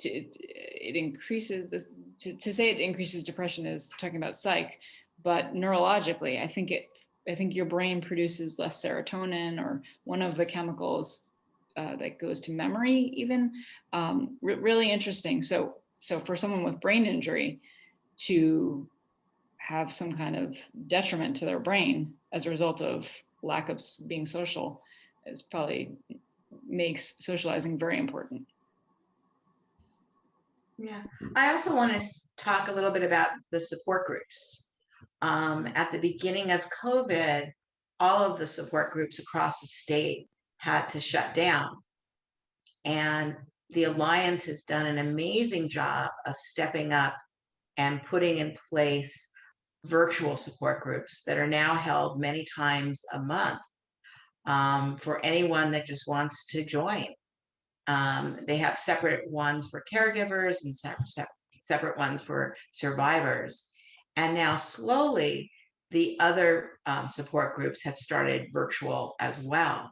it increases this, to say it increases depression is talking about psych, but neurologically, I think your brain produces less serotonin or one of the chemicals that goes to memory even. Really interesting. So for someone with brain injury to have some kind of detriment to their brain as a result of lack of being social is probably makes socializing very important. Yeah. I also want to talk a little bit about the support groups. At the beginning of COVID, all of the support groups across the state had to shut down. And the Alliance has done an amazing job of stepping up and putting in place virtual support groups that are now held many times a month for anyone that just wants to join. They have separate ones for caregivers and separate ones for survivors. And now slowly, the other support groups have started virtual as well.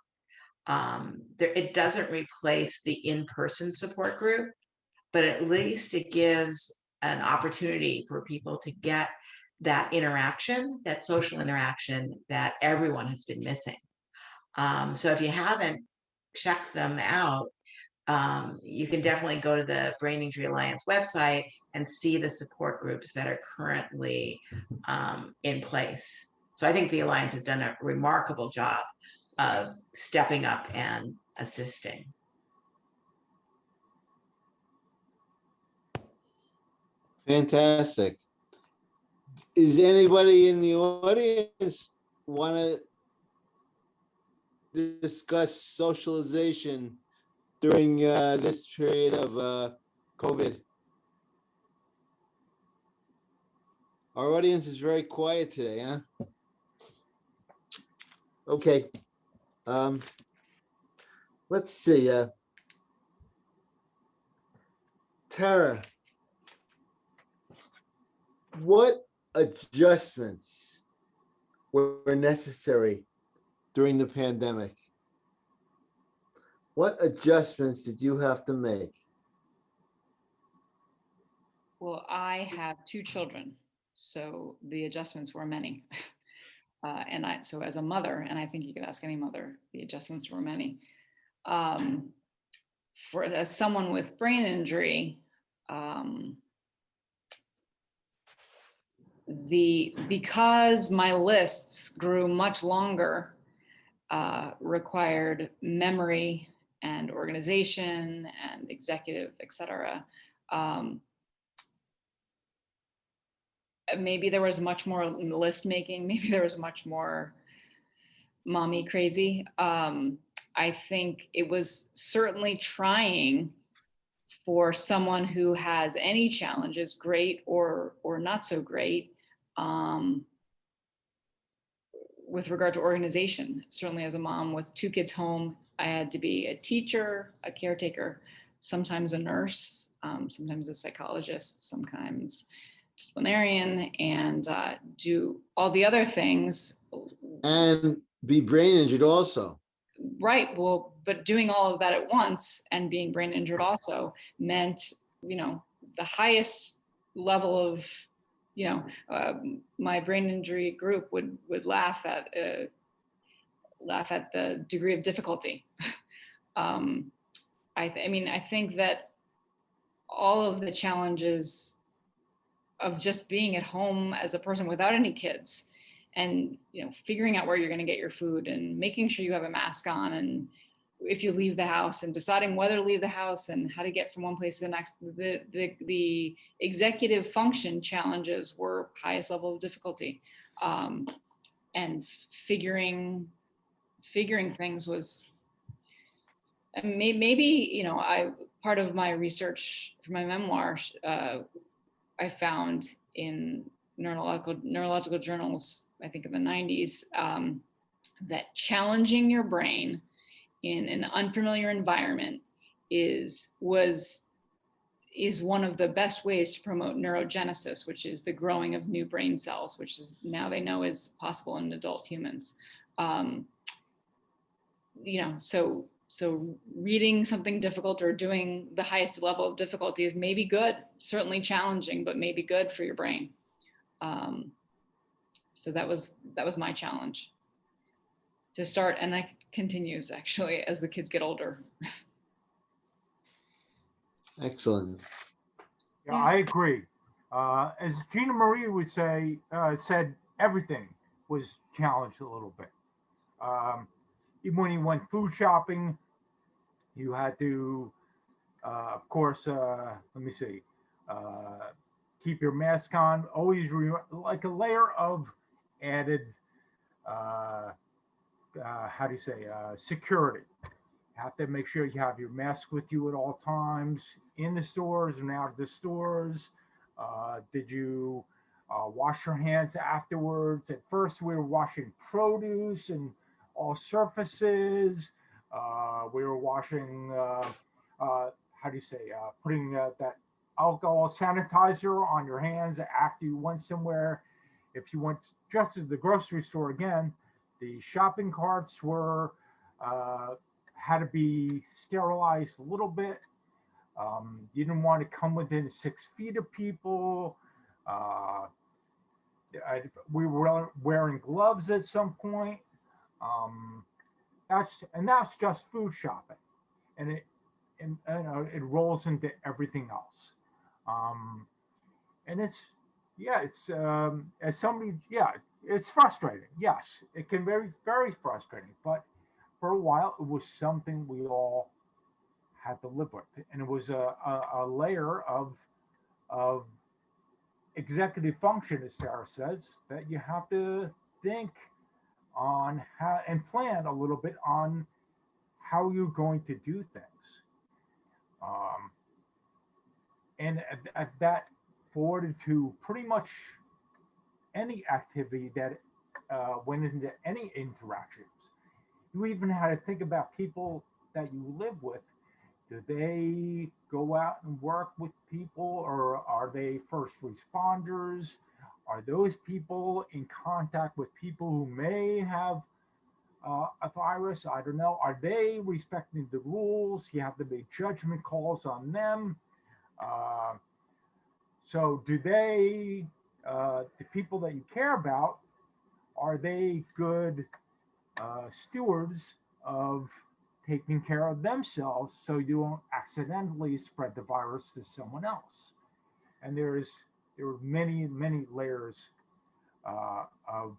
It doesn't replace the in-person support group, but at least it gives an opportunity for people to get that interaction, that social interaction that everyone has been missing. So if you haven't checked them out, you can definitely go to the Brain Injury Alliance website and see the support groups that are currently in place. So I think the Alliance has done a remarkable job of stepping up and assisting. Fantastic. Is anybody in the audience want to discuss socialization during this period of COVID? Our audience is very quiet today, huh? Okay. Let's see. Tara, what adjustments were necessary during the pandemic? What adjustments did you have to make? Well, I have two children, So the adjustments were many. So as a mother, and I think you could ask any mother, the adjustments were many. As someone with brain injury, because my lists grew much longer, required memory and organization and executive, et cetera. Maybe there was much more list making. Maybe there was much more mommy crazy. I think it was certainly trying for someone who has any challenges, great or not so great, with regard to organization. Certainly as a mom with 2 kids home, I had to be a teacher, a caretaker, sometimes a nurse, sometimes a psychologist, sometimes disciplinarian, and do all the other things. And be brain injured also. Right. Well, but doing all of that at once and being brain injured also meant, the highest level of, my brain injury group would laugh at the degree of difficulty. I think that all of the challenges of just being at home as a person without any kids, and figuring out where you're going to get your food and making sure you have a mask on, and if you leave the house, and deciding whether to leave the house and how to get from one place to the next, the executive function challenges were highest level of difficulty, and figuring things was maybe part of my research for my memoir, I found in neurological journals, I think in the 90s, that challenging your brain in an unfamiliar environment is one of the best ways to promote neurogenesis, which is the growing of new brain cells, which is now they know is possible in adult humans. So reading something difficult or doing the highest level of difficulty is maybe good, certainly challenging, but maybe good for your brain. So that was my challenge to start, and that continues actually as the kids get older. Excellent. Yeah, I agree. As Gina Marie would say, said everything was challenged a little bit. Even when you went food shopping, you had to, of course, keep your mask on, always like a layer of added, security. You have to make sure you have your mask with you at all times, in the stores and out of the stores. Did you wash your hands afterwards? At first, we were washing produce and all surfaces. We were washing, putting that alcohol sanitizer on your hands after you went somewhere. If you went just to the grocery store again, the shopping carts were had to be sterilized a little bit. You didn't want to come within 6 feet of people. We were wearing gloves at some point. That's just food shopping, and it rolls into everything else. And it's as somebody, it's frustrating. Yes, it can be very, very frustrating, but for a while it was something we all had to live with, and it was a layer of executive function, as Sarah says, that you have to think on how and plan a little bit on how you're going to do things. And that forwarded to pretty much any activity that went into any interactions. You even had to think about people that you live with. Do they go out and work with people, or are they first responders? Are those people in contact with people who may have a virus? I don't know. Are they respecting the rules? You have to make judgment calls on them. So do they the people that you care about, are they good stewards of taking care of themselves so you won't accidentally spread the virus to someone else? And there are many layers of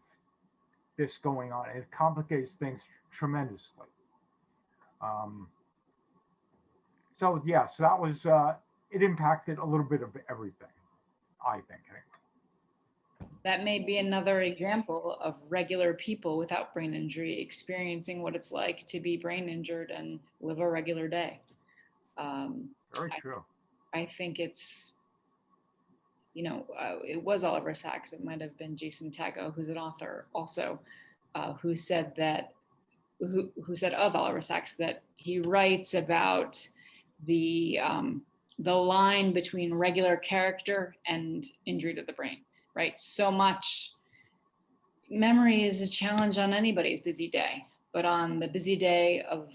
this going on. It complicates things tremendously. So yes, that was it impacted a little bit of everything, I think. That may be another example of regular people without brain injury experiencing what it's like to be brain injured and live a regular day. Very true. I think it's, it was Oliver Sacks. It might have been Jason Tago, who's an author also, who said of Oliver Sacks that he writes about the line between regular character and injury to the brain. Right, so much memory is a challenge on anybody's busy day, but on the busy day or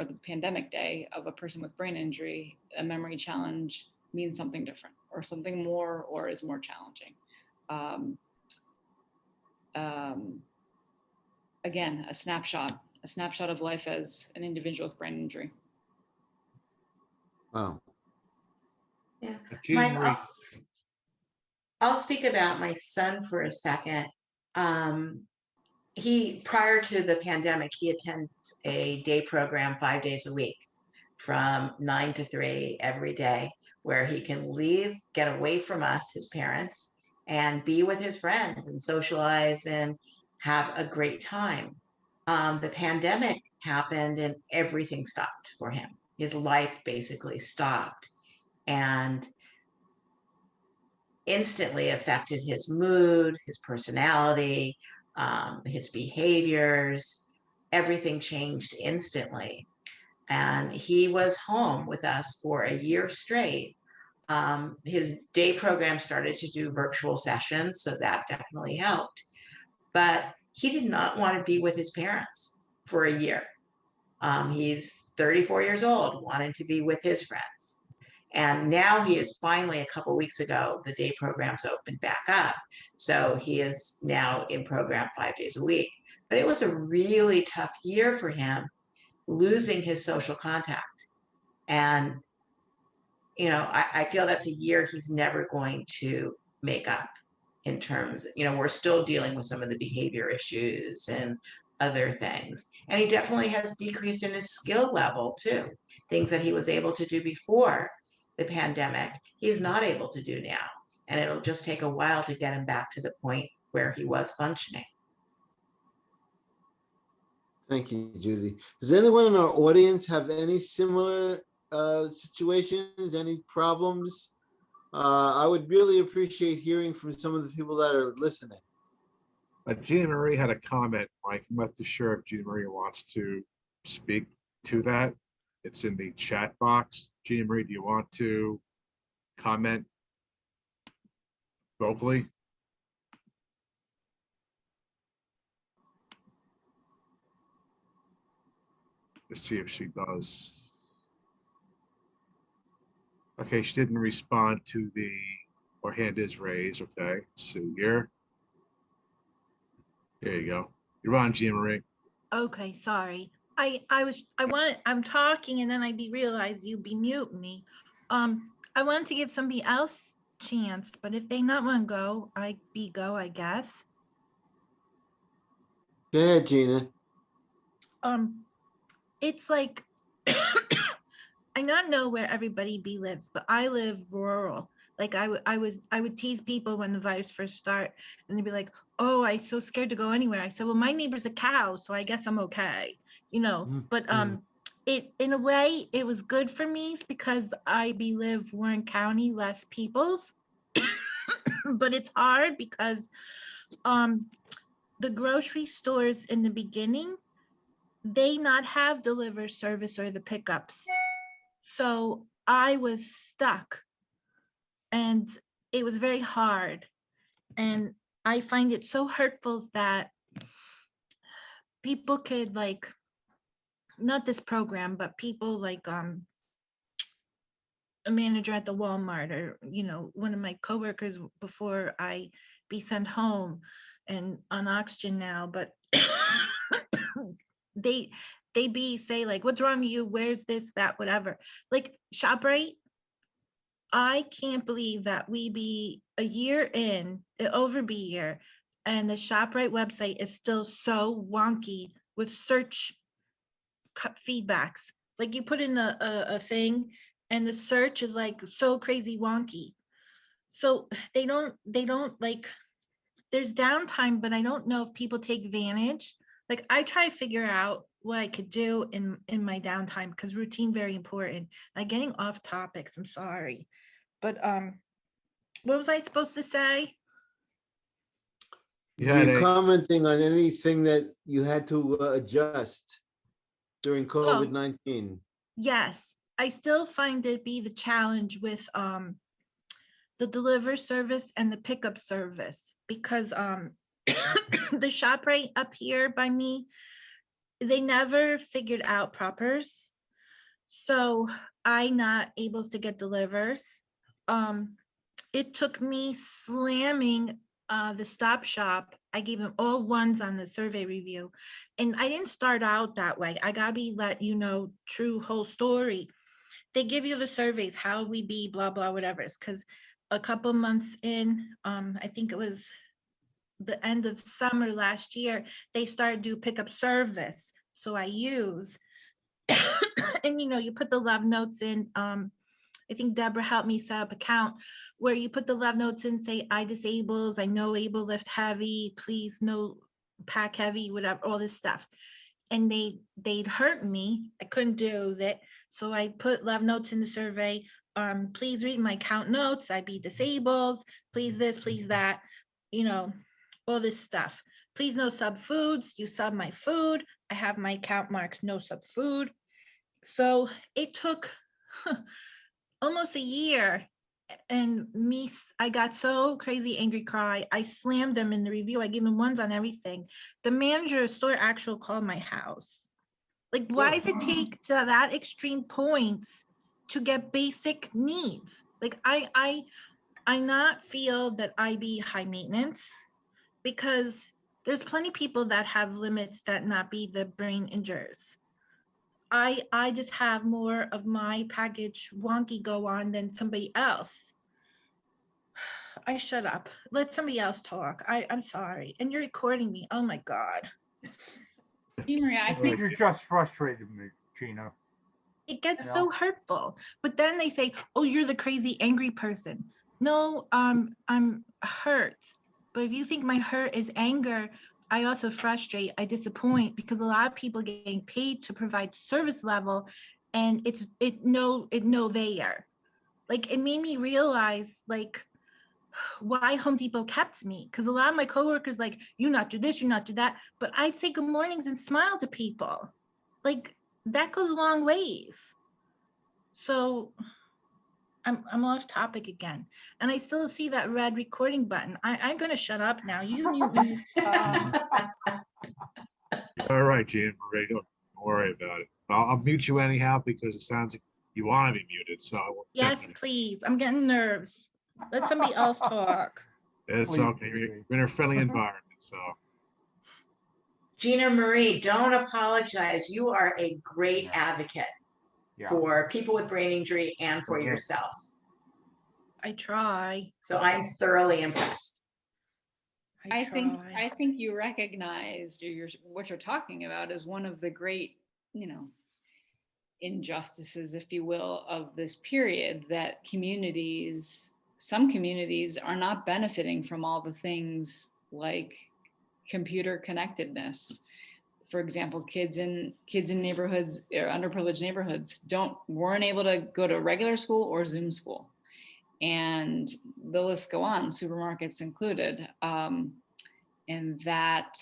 the pandemic day of a person with brain injury, a memory challenge means something different, or something more, or is more challenging. Again, a snapshot of life as an individual with brain injury. Wow. Yeah, Jean Mike, Marie, I'll speak about my son for a second. Prior to the pandemic, he attends a day program 5 days a week from 9 to 3 every day, where he can leave, get away from us, his parents, and be with his friends and socialize and have a great time. The pandemic happened and everything stopped for him. His life basically stopped. And instantly affected his mood, his personality, his behaviors. Everything changed instantly. And he was home with us for a year straight. His day program started to do virtual sessions, so that definitely helped. But he did not want to be with his parents for a year. He's 34 years old, wanted to be with his friends. And now he is finally, a couple weeks ago, the day programs opened back up. So he is now in program 5 days a week. But it was a really tough year for him, losing his social contact. And, I feel that's a year he's never going to make up in terms, we're still dealing with some of the behavior issues and other things. And he definitely has decreased in his skill level too. Things that he was able to do before the pandemic, he's not able to do now. And it'll just take a while to get him back to the point where he was functioning. Thank you, Judy. Does anyone in our audience have any similar situations, any problems? I would really appreciate hearing from some of the people that are listening. Jean Marie had a comment, Mike. I'm not too sure if Jean Marie wants to speak to that. It's in the chat box. Jean Marie, do you want to comment vocally? Let's see if she does. Okay, she didn't respond to her hand is raised. Okay, let's see here. There you go. You're on, Jean Marie. Okay, sorry. I'm talking and then realize you be mute me. I wanted to give somebody else chance, but if they not want to go, I guess. Go ahead, Gina. It's like I not know where everybody lives, but I live rural. Like I would tease people when the virus first start, and they'd be like, "Oh, I'm so scared to go anywhere." I said, "Well, my neighbor's a cow, so I guess I'm okay," But it in a way it was good for me because I live Warren County, less peoples, but it's hard because the grocery stores in the beginning, they not have deliver service or the pickups. So I was stuck and it was very hard. And I find it so hurtful that people could not this program, but people like a manager at the Walmart or, one of my coworkers before I be sent home and on oxygen now, but they be say like, what's wrong with you? Where's this, that, whatever. Like ShopRite, I can't believe that we be a year in, over be a year, and the ShopRite website is still so wonky with search feedbacks. Like you put in a thing and the search is like so crazy wonky. So they don't like, there's downtime, but I don't know if people take advantage. Like I try to figure out what I could do in my downtime, because routine very important. I'm getting off topics, I'm sorry. But what was I supposed to say? Yeah, You're commenting on anything that you had to adjust during COVID-19. Yes, I still find it be the challenge with the deliver service and the pickup service, because the ShopRite up here by me, they never figured out propers. So I not able to get delivers. It took me slamming the Stop Shop. I gave them all ones on the survey review. And I didn't start out that way. I gotta be let you know true whole story. They give you the surveys, how we be, blah, blah, whatever. Because a couple months in, I think it was the end of summer last year, they started do pickup service. So I use, and you put the love notes in. I think Deborah helped me set up account where you put the love notes in, say, I disables, I know able lift heavy, please no pack heavy, whatever, all this stuff. And they'd hurt me. I couldn't do it. So I put love notes in the survey. Please read my account notes. I be disabled. Please this, please that, all this stuff. Please no sub foods. You sub my food. I have my account marked no sub food. So it took almost a year, and I got so crazy angry cry. I slammed them in the review. I gave them ones on everything. The manager of store actually called my house. Like, why does it take to that extreme points to get basic needs? Like, I not feel that I be high maintenance, because there's plenty of people that have limits that not be the brain injures. I just have more of my package wonky go on than somebody else. I shut up. Let somebody else talk. I'm sorry. And you're recording me. Oh my God. Maria, I think you're just frustrated, Gina. It gets so hurtful. But then they say, oh, you're the crazy angry person. No, I'm hurt. But if you think my hurt is anger, I also frustrate, I disappoint, because a lot of people getting paid to provide service level, and it's no there. Like, it made me realize, like, why Home Depot kept me, because a lot of my coworkers like, you not do this, you not do that, but I'd say good mornings and smile to people. Like, that goes a long ways. So I'm off topic again, and I still see that red recording button. I'm gonna shut up now. You mute me. All right, Gina Marie, don't worry about it. I'll mute you anyhow because it sounds like you want to be muted. So I will Yes, please. I'm getting nerves. Let somebody else talk. It's Please, okay. We're in a friendly environment, so. Gina Marie, don't apologize. You are a great advocate for people with brain injury and for yourself. I try. So I'm thoroughly impressed. I think you recognize what you're talking about is one of the great, injustices, if you will, of this period, that some communities are not benefiting from all the things like computer connectedness. For example, kids in neighborhoods or underprivileged neighborhoods weren't able to go to regular school or Zoom school. And the list go on, supermarkets included. And that,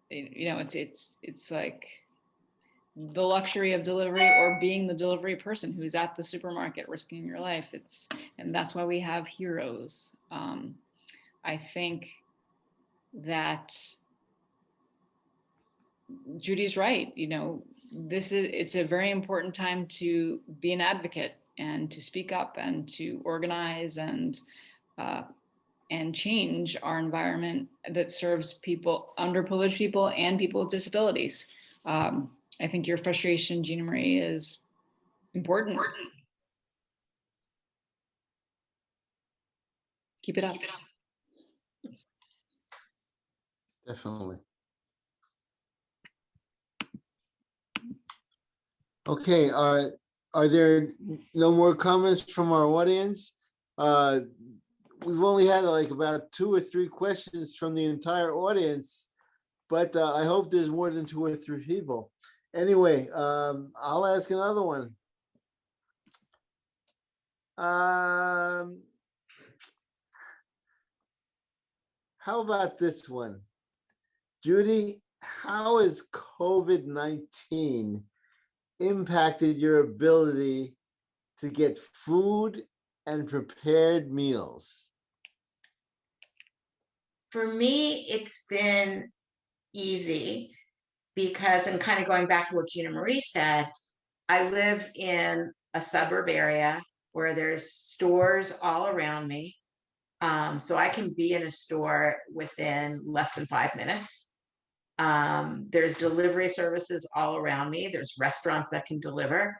it's like the luxury of delivery, or being the delivery person who's at the supermarket risking your life. And that's why we have heroes. I think that Judy's right. It's a very important time to be an advocate and to speak up and to organize and and change our environment that serves people, underprivileged people and people with disabilities. I think your frustration, Gina Marie, is important. Keep it up. Definitely. Okay, are there no more comments from our audience? We've only had like about 2 or 3 questions from the entire audience, but I hope there's more than 2 or 3 people. Anyway, I'll ask another one. How about this one? Judy, how has COVID-19 impacted your ability to get food and prepared meals? For me, it's been easy because, and kind of going back to what Gina Marie said, I live in a suburb area where there's stores all around me. So I can be in a store within less than 5 minutes. There's delivery services all around me. There's restaurants that can deliver.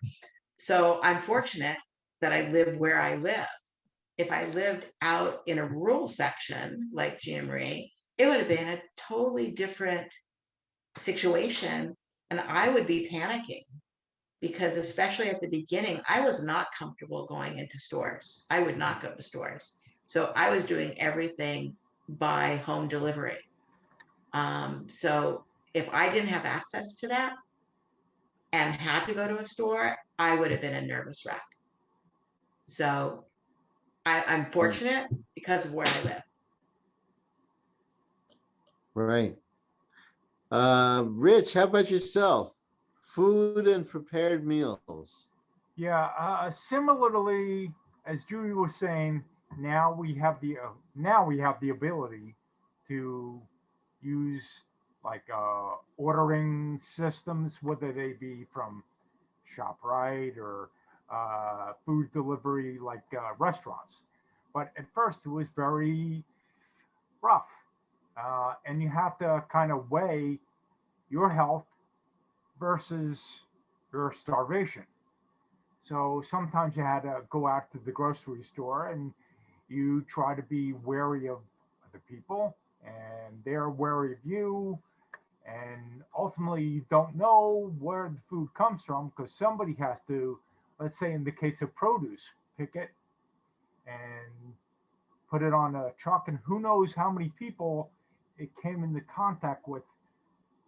So I'm fortunate that I live where I live. If I lived out in a rural section like Gina Marie, it would have been a totally different situation. And I would be panicking because, especially at the beginning, I was not comfortable going into stores. I would not go to stores. So I was doing everything by home delivery. So if I didn't have access to that and had to go to a store, I would have been a nervous wreck. So I'm fortunate because of where I live. Right. Rich, how about yourself? Food and prepared meals. Yeah, similarly, as Judy was saying, now we have the ability to use like ordering systems, whether they be from ShopRite or food delivery like restaurants. But at first, it was very rough, and you have to kind of weigh your health versus your starvation. So sometimes you had to go out to the grocery store and you try to be wary of other people and they're wary of you. And ultimately, you don't know where the food comes from because somebody has to, let's say in the case of produce, pick it and put it on a truck. And who knows how many people it came into contact with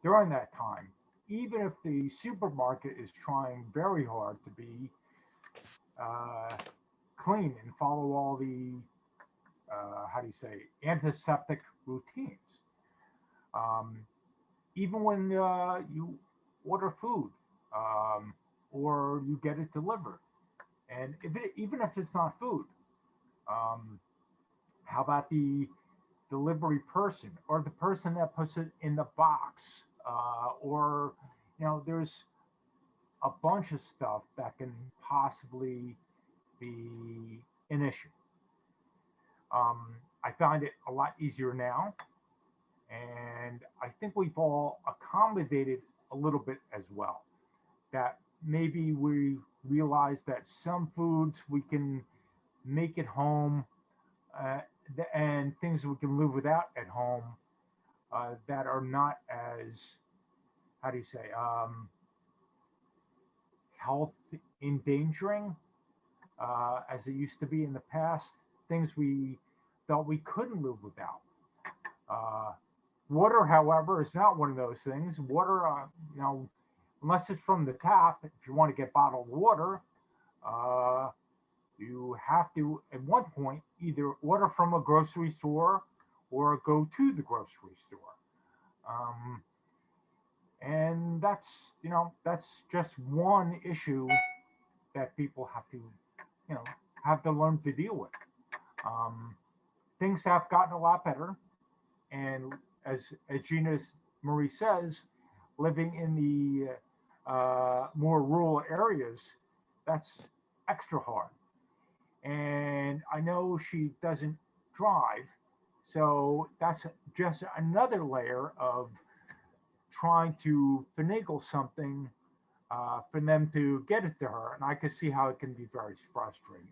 during that time. Even if the supermarket is trying very hard to be clean and follow all the how do you say antiseptic routines. Even when you order food or you get it delivered, and even if it's not food, how about the delivery person or the person that puts it in the box, or there's a bunch of stuff that can possibly be an issue. I find it a lot easier now, and I think we've all accommodated a little bit as well. That maybe we realize that some foods we can make at home, and things we can live without at home that are not as, how do you say, health endangering as it used to be in the past. Things we felt we couldn't live without. Water, however, is not one of those things. Water, unless it's from the tap, if you want to get bottled water, you have to, at one point, either order from a grocery store or go to the grocery store. And that's just one issue that people have to learn to deal with. Things have gotten a lot better, and as Gina Marie says, living in the more rural areas, that's extra hard. And I know she doesn't drive, So that's just another layer of trying to finagle something for them to get it to her. And I can see how it can be very frustrating.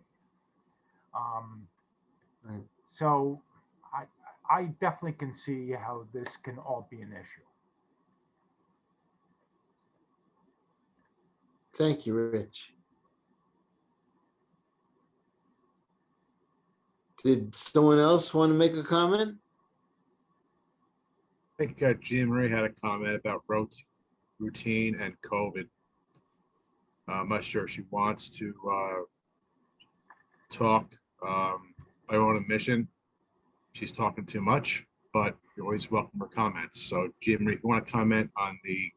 Right. So I definitely can see how this can all be an issue. Thank you, Rich. Did someone else want to make a comment? I think Jean Marie had a comment about routine and COVID. I'm not sure if she wants to talk by own admission. She's talking too much, but you're always welcome her comments. So Jean Marie, if you want to comment on the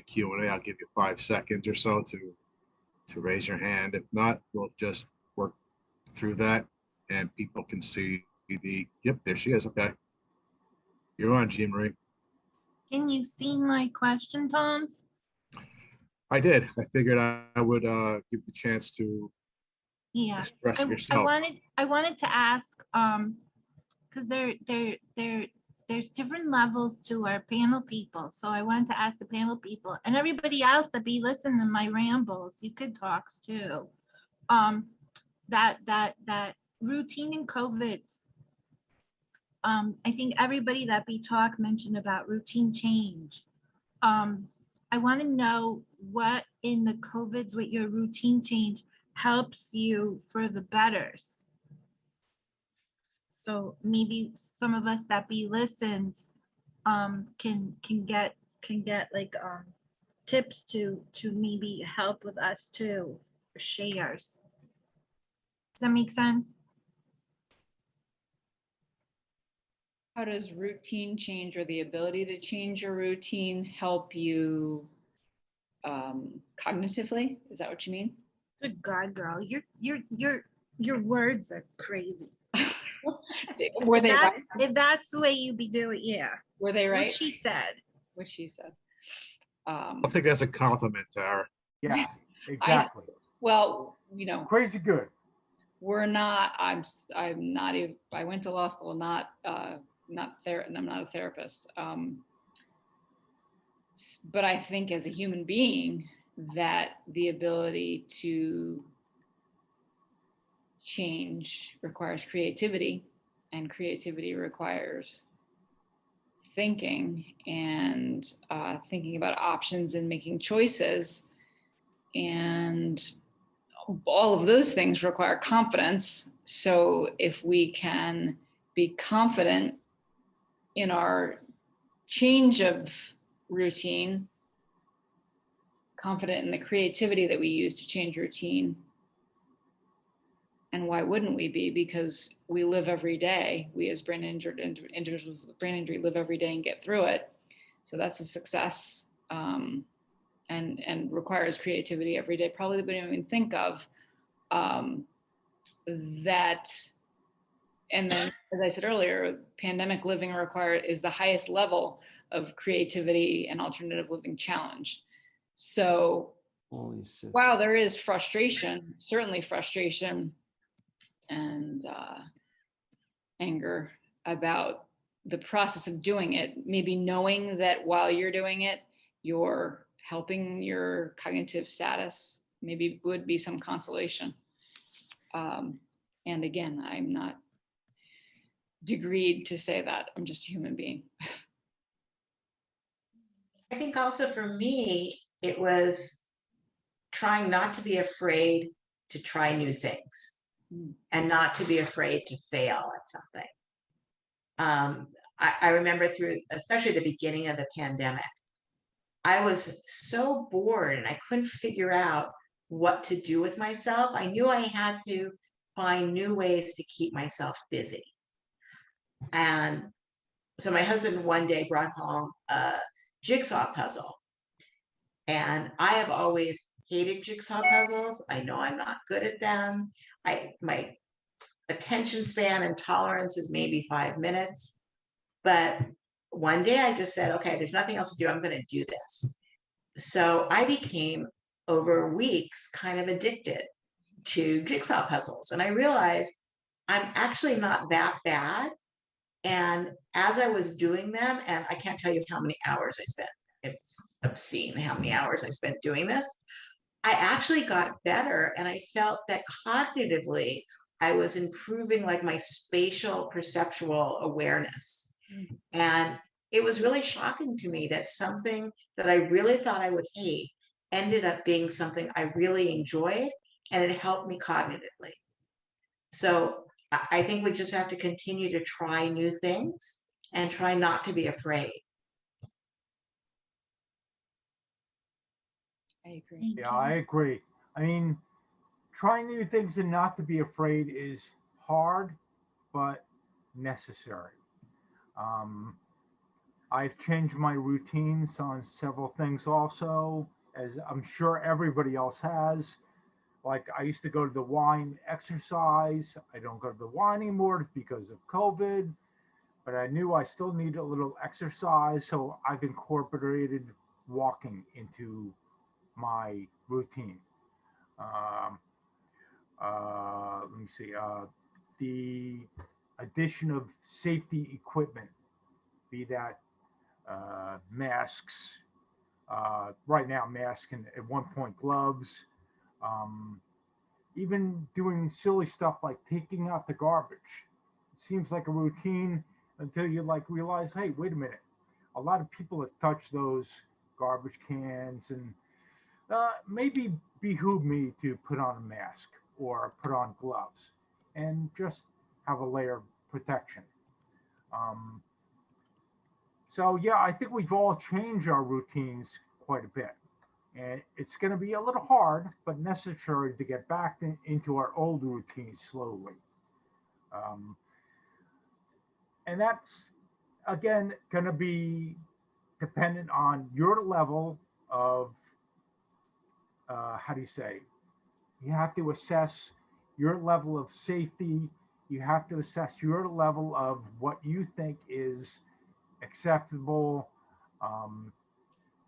Q&A, I'll give you 5 seconds or so to raise your hand. If not, we'll just work through that and people can see yep, there she is. Okay. You're on, Jean Marie. Can you see my question, Tom's? I did. I figured I would give the chance to Yeah. express I yourself. wanted to ask, because there's different levels to our panel people. So I wanted to ask the panel people and everybody else that be listening to my rambles, you could talk too. That routine and COVIDs. I think everybody that be talk mentioned about routine change. I want to know what in the COVIDs with your routine change helps you for the betters. So maybe some of us that be listens can get like tips to maybe help with us too, or shares. Does that make sense? How does routine change or the ability to change your routine help you cognitively? Is that what you mean? Good God, girl, your words are crazy. Were they right? If that's the way you be doing, yeah. Were they right? What she said. What she said. I think that's a compliment, Tara. Yeah, exactly. Well, you know, crazy good. We're not. I'm not even. I went to law school, and I'm not a therapist. But I think as a human being, that the ability to change requires creativity, and creativity requires thinking and thinking about options and making choices. And all of those things require confidence. So if we can be confident in our change of routine, confident in the creativity that we use to change routine, and why wouldn't we be? Because we live every day. We as brain injured individuals with brain injury live every day and get through it. So that's a success, and requires creativity every day. Probably we don't even think of that. And then, as I said earlier, pandemic living is the highest level of creativity and alternative living challenge. So while there is frustration, certainly frustration and anger about the process of doing it, maybe knowing that while you're doing it, you're helping your cognitive status, maybe would be some consolation. And again, I'm not degreed to say that. I'm just a human being. I think also for me, it was trying not to be afraid to try new things and not to be afraid to fail at something. I remember especially the beginning of the pandemic, I was so bored and I couldn't figure out what to do with myself. I knew I had to find new ways to keep myself busy. And so my husband one day brought home a jigsaw puzzle. And I have always hated jigsaw puzzles. I know I'm not good at them. My attention span and tolerance is maybe 5 minutes. But one day I just said, okay, there's nothing else to do. I'm going to do this. So I became, over weeks, kind of addicted to jigsaw puzzles. And I realized I'm actually not that bad And as I was doing them, and I can't tell you how many hours I spent, it's obscene how many hours I spent doing this. I actually got better, and I felt that cognitively I was improving like my spatial perceptual awareness. And it was really shocking to me that something that I really thought I would hate ended up being something I really enjoyed, and it helped me cognitively. So I think we just have to continue to try new things and try not to be afraid. I agree. Thank Yeah, you. I agree. I mean, trying new things and not to be afraid is hard, but necessary. Um, I've changed my routines on several things also, as I'm sure everybody else has. Like I used to go to the Y and exercise. I don't go to the Y anymore because of COVID, but I knew I still needed a little exercise. So I've incorporated walking into my routine. Um, Let me see, the addition of safety equipment, be that masks, right now masks and at one point gloves, um, even doing silly stuff like taking out the garbage. It seems like a routine until you like realize, hey, wait a minute. A lot of people have touched those garbage cans, and maybe behoove me to put on a mask or put on gloves and just have a layer of protection. Um, so yeah, I think we've all changed our routines quite a bit. And it's going to be a little hard, but necessary to get back into our old routines slowly. Um, and that's, again, going to be dependent on your level of, how do you say, you have to assess your level of safety. You have to assess your level of what you think is acceptable.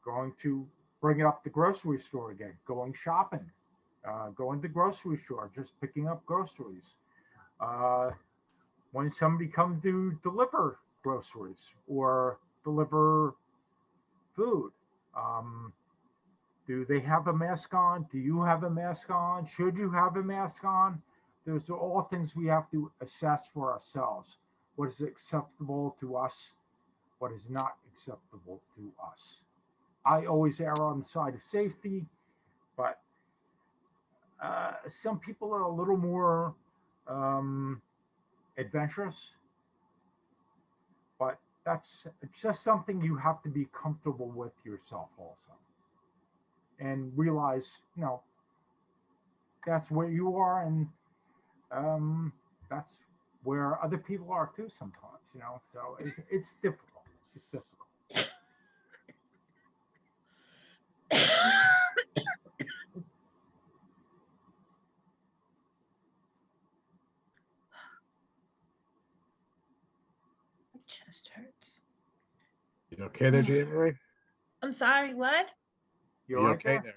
Going to bring it up the grocery store again, going shopping, going to the grocery store, just picking up groceries. Uh, when somebody comes to deliver groceries or deliver food, um, do they have a mask on? Do you have a mask on? Should you have a mask on? Those are all things we have to assess for ourselves. What is acceptable to us? What is not acceptable to us? I always err on the side of safety, but some people are a little more adventurous. But that's just something you have to be comfortable with yourself also, and realize, that's where you are, and that's where other people are too sometimes. So it's difficult. It's difficult. My chest hurts. You okay there, Jean Marie? I'm sorry, what? You You all right okay there? there?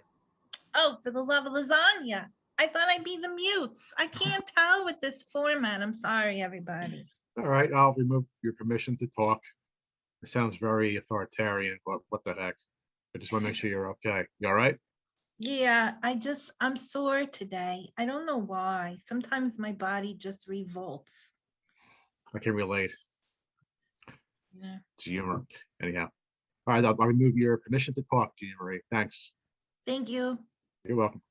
Oh, for the love of lasagna. I thought I'd be the mutes. I can't tell with this format. I'm sorry, everybody. All right, I'll remove your permission to talk. It sounds very authoritarian, but what the heck? I just want to make sure you're okay. You all right? Yeah, I'm sore today. I don't know why. Sometimes my body just revolts. I can relate. Yeah. It's humor. Anyhow. All right, I'll remove your permission to talk, Jean Marie. Thanks. Thank you. You're welcome.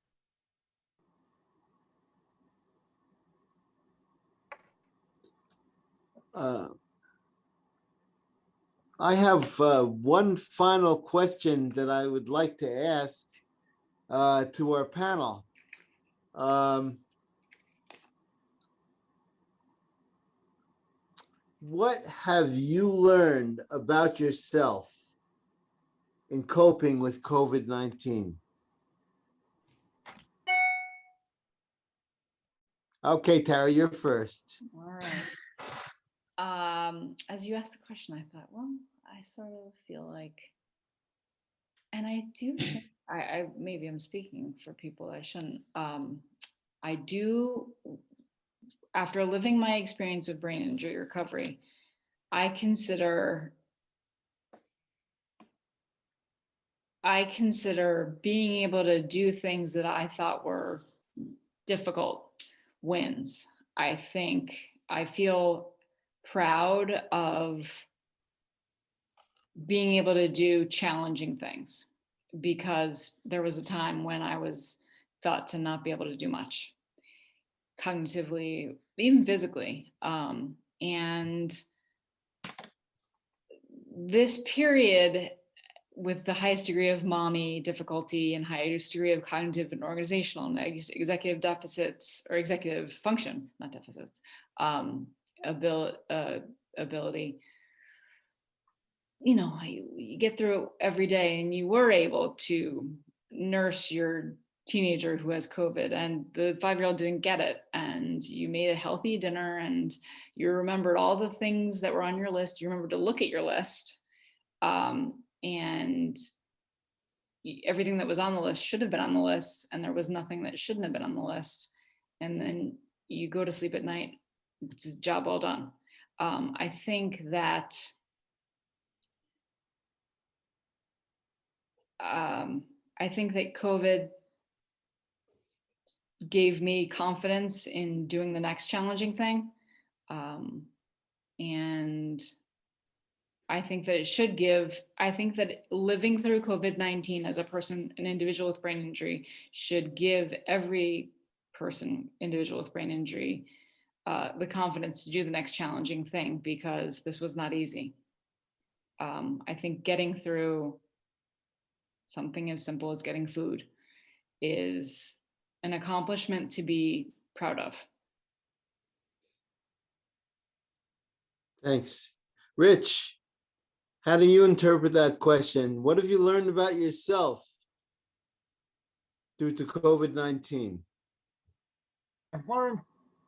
I have one final question that I would like to ask to our panel. What have you learned about yourself in coping with COVID-19? Okay, Tara, you're first. All right. As you asked the question, I thought, well, I sort of feel like, and I do think I maybe I'm speaking for people I shouldn't. I do, after living my experience of brain injury recovery, I consider being able to do things that I thought were difficult wins. I feel proud of being able to do challenging things, because there was a time when I was thought to not be able to do much cognitively, even physically. And this period, with the highest degree of mommy difficulty and highest degree of cognitive and organizational and executive deficits, or executive function, not deficits, ability, you know, you get through it every day, and you were able to nurse your teenager who has COVID, and the 5-year-old didn't get it, and you made a healthy dinner, and you remembered all the things that were on your list. You remembered to look at your list, and everything that was on the list should have been on the list, and there was nothing that shouldn't have been on the list. And then you go to sleep at night. It's a job well done. I think that COVID gave me confidence in doing the next challenging thing. And I think that living through COVID-19 as a person, an individual with brain injury, should give every person, individual with brain injury, the confidence to do the next challenging thing, because this was not easy. I think getting through something as simple as getting food is an accomplishment to be proud of. Thanks. Rich, how do you interpret that question? What have you learned about yourself due to COVID-19? I've learned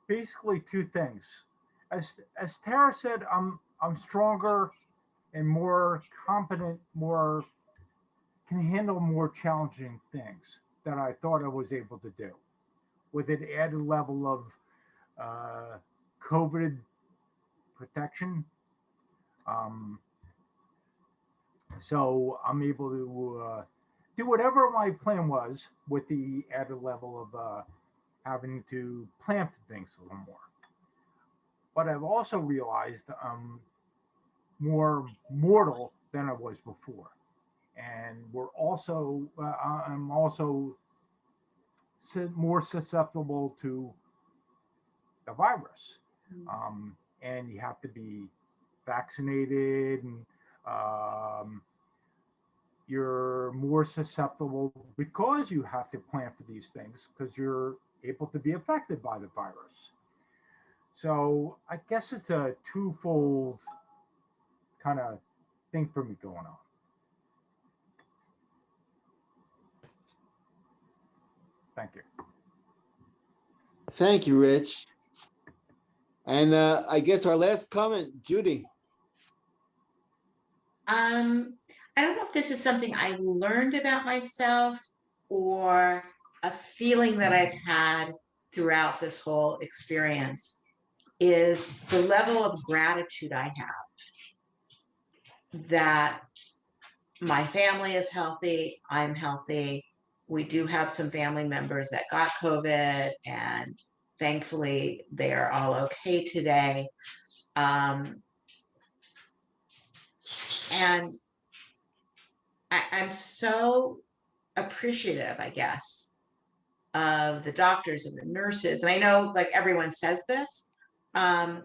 basically two things. As Tara said, I'm stronger and more competent, can handle more challenging things than I thought I was able to do, with an added level of COVID protection. So I'm able to do whatever my plan was, with the added level of having to plan for things a little more. But I've also realized I'm more mortal than I was before. And I'm also more susceptible to the virus. And you have to be vaccinated, and you're more susceptible because you have to plan for these things, because you're able to be affected by the virus. So I guess it's a twofold kind of thing for me going on. Thank you. Thank you, Rich. And I guess our last comment, Judy. I don't know if this is something I learned about myself or a feeling that I've had throughout this whole experience, is the level of gratitude I have that my family is healthy, I'm healthy. We do have some family members that got COVID, and thankfully they are all okay today. And I'm so appreciative, I guess, of the doctors and the nurses. And I know, like, everyone says this, but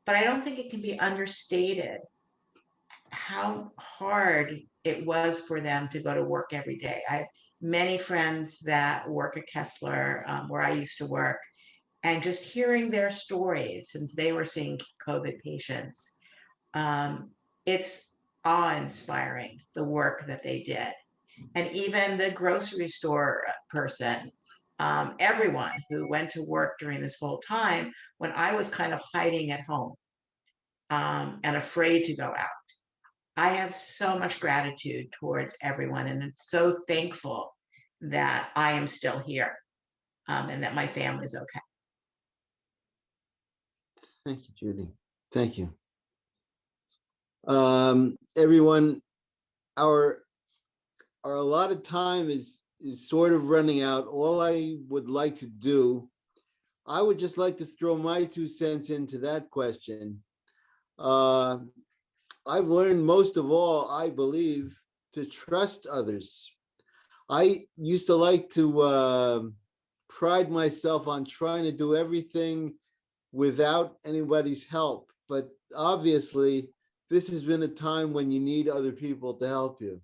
I don't think it can be understated how hard it was for them to go to work every day. I have many friends that work at Kessler, where I used to work, and just hearing their stories, since they were seeing COVID patients, it's awe-inspiring, the work that they did. And even the grocery store person, everyone who went to work during this whole time, when I was kind of hiding at home, and afraid to go out. I have so much gratitude towards everyone, and I'm so thankful that I am still here, and that my family's okay. Thank you, Judy. Thank you. Everyone, our allotted time is sort of running out. All I would like to do, I would just like to throw my 2 cents into that question. I've learned most of all, I believe, to trust others. I used to like to pride myself on trying to do everything without anybody's help. But obviously, this has been a time when you need other people to help you.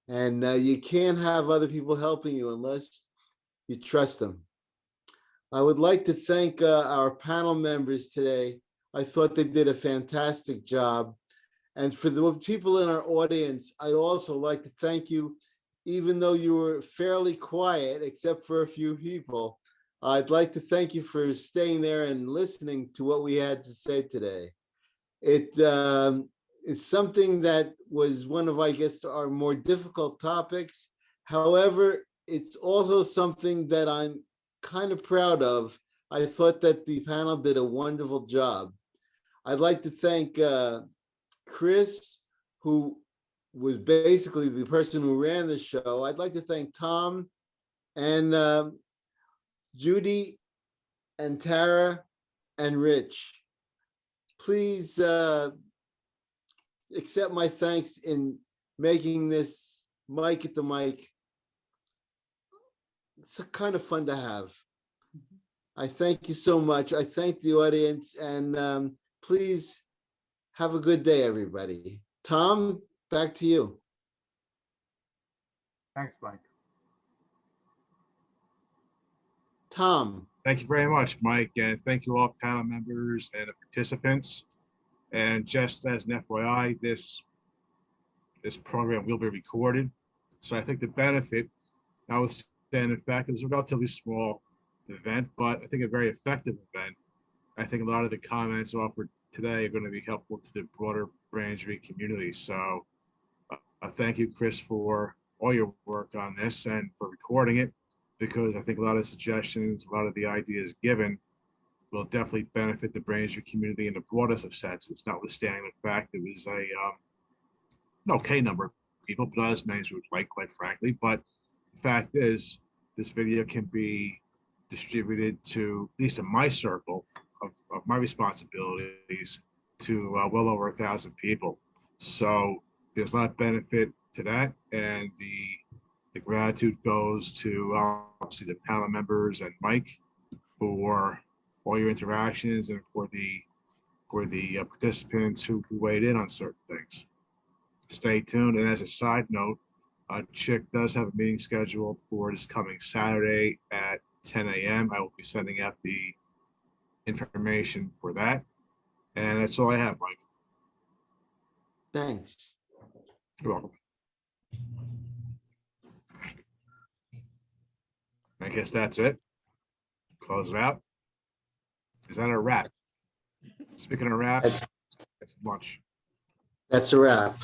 And you can't have other people helping you unless you trust them. I would like to thank our panel members today. I thought they did a fantastic job. And for the people in our audience, I'd also like to thank you, even though you were fairly quiet, except for a few people. I'd like to thank you for staying there and listening to what we had to say today. It's something that was one of, I guess, our more difficult topics. However, it's also something that I'm kind of proud of. I thought that the panel did a wonderful job. I'd like to thank Chris, who was basically the person who ran the show. I'd like to thank Tom and Judy and Tara and Rich. Please accept my thanks in making this Mike at the Mic. It's kind of fun to have. I thank you so much. I thank the audience, and please have a good day, everybody. Tom, back to you. Thanks, Mike. Tom. Thank you very much, Mike, and thank you all panel members and the participants. And just as an FYI, this program will be recorded. So I think the benefit, notwithstanding the fact it was a relatively small event, but I think a very effective event. I think a lot of the comments offered today are going to be helpful to the broader brain injury community. So thank you, Chris, for all your work on this and for recording it, because I think a lot of suggestions, a lot of the ideas given will definitely benefit the brain injury community in the broadest of senses, notwithstanding the fact it was an okay number of people, but not as many as we would like, quite frankly. But the fact is, this video can be distributed to, at least in my circle of my responsibilities, to well over 1,000 people. So there's a lot of benefit to that, and the gratitude goes to obviously the panel members and Mike for all your interactions, and for the participants who weighed in on certain things. Stay tuned. And as a side note, Chick does have a meeting scheduled for this coming Saturday at 10 a.m. I will be sending out the information for that. And that's all I have, Mike. Thanks. You're welcome. I guess that's it. Close it out. Is that a wrap? Speaking of wraps, that's lunch. That's a wrap.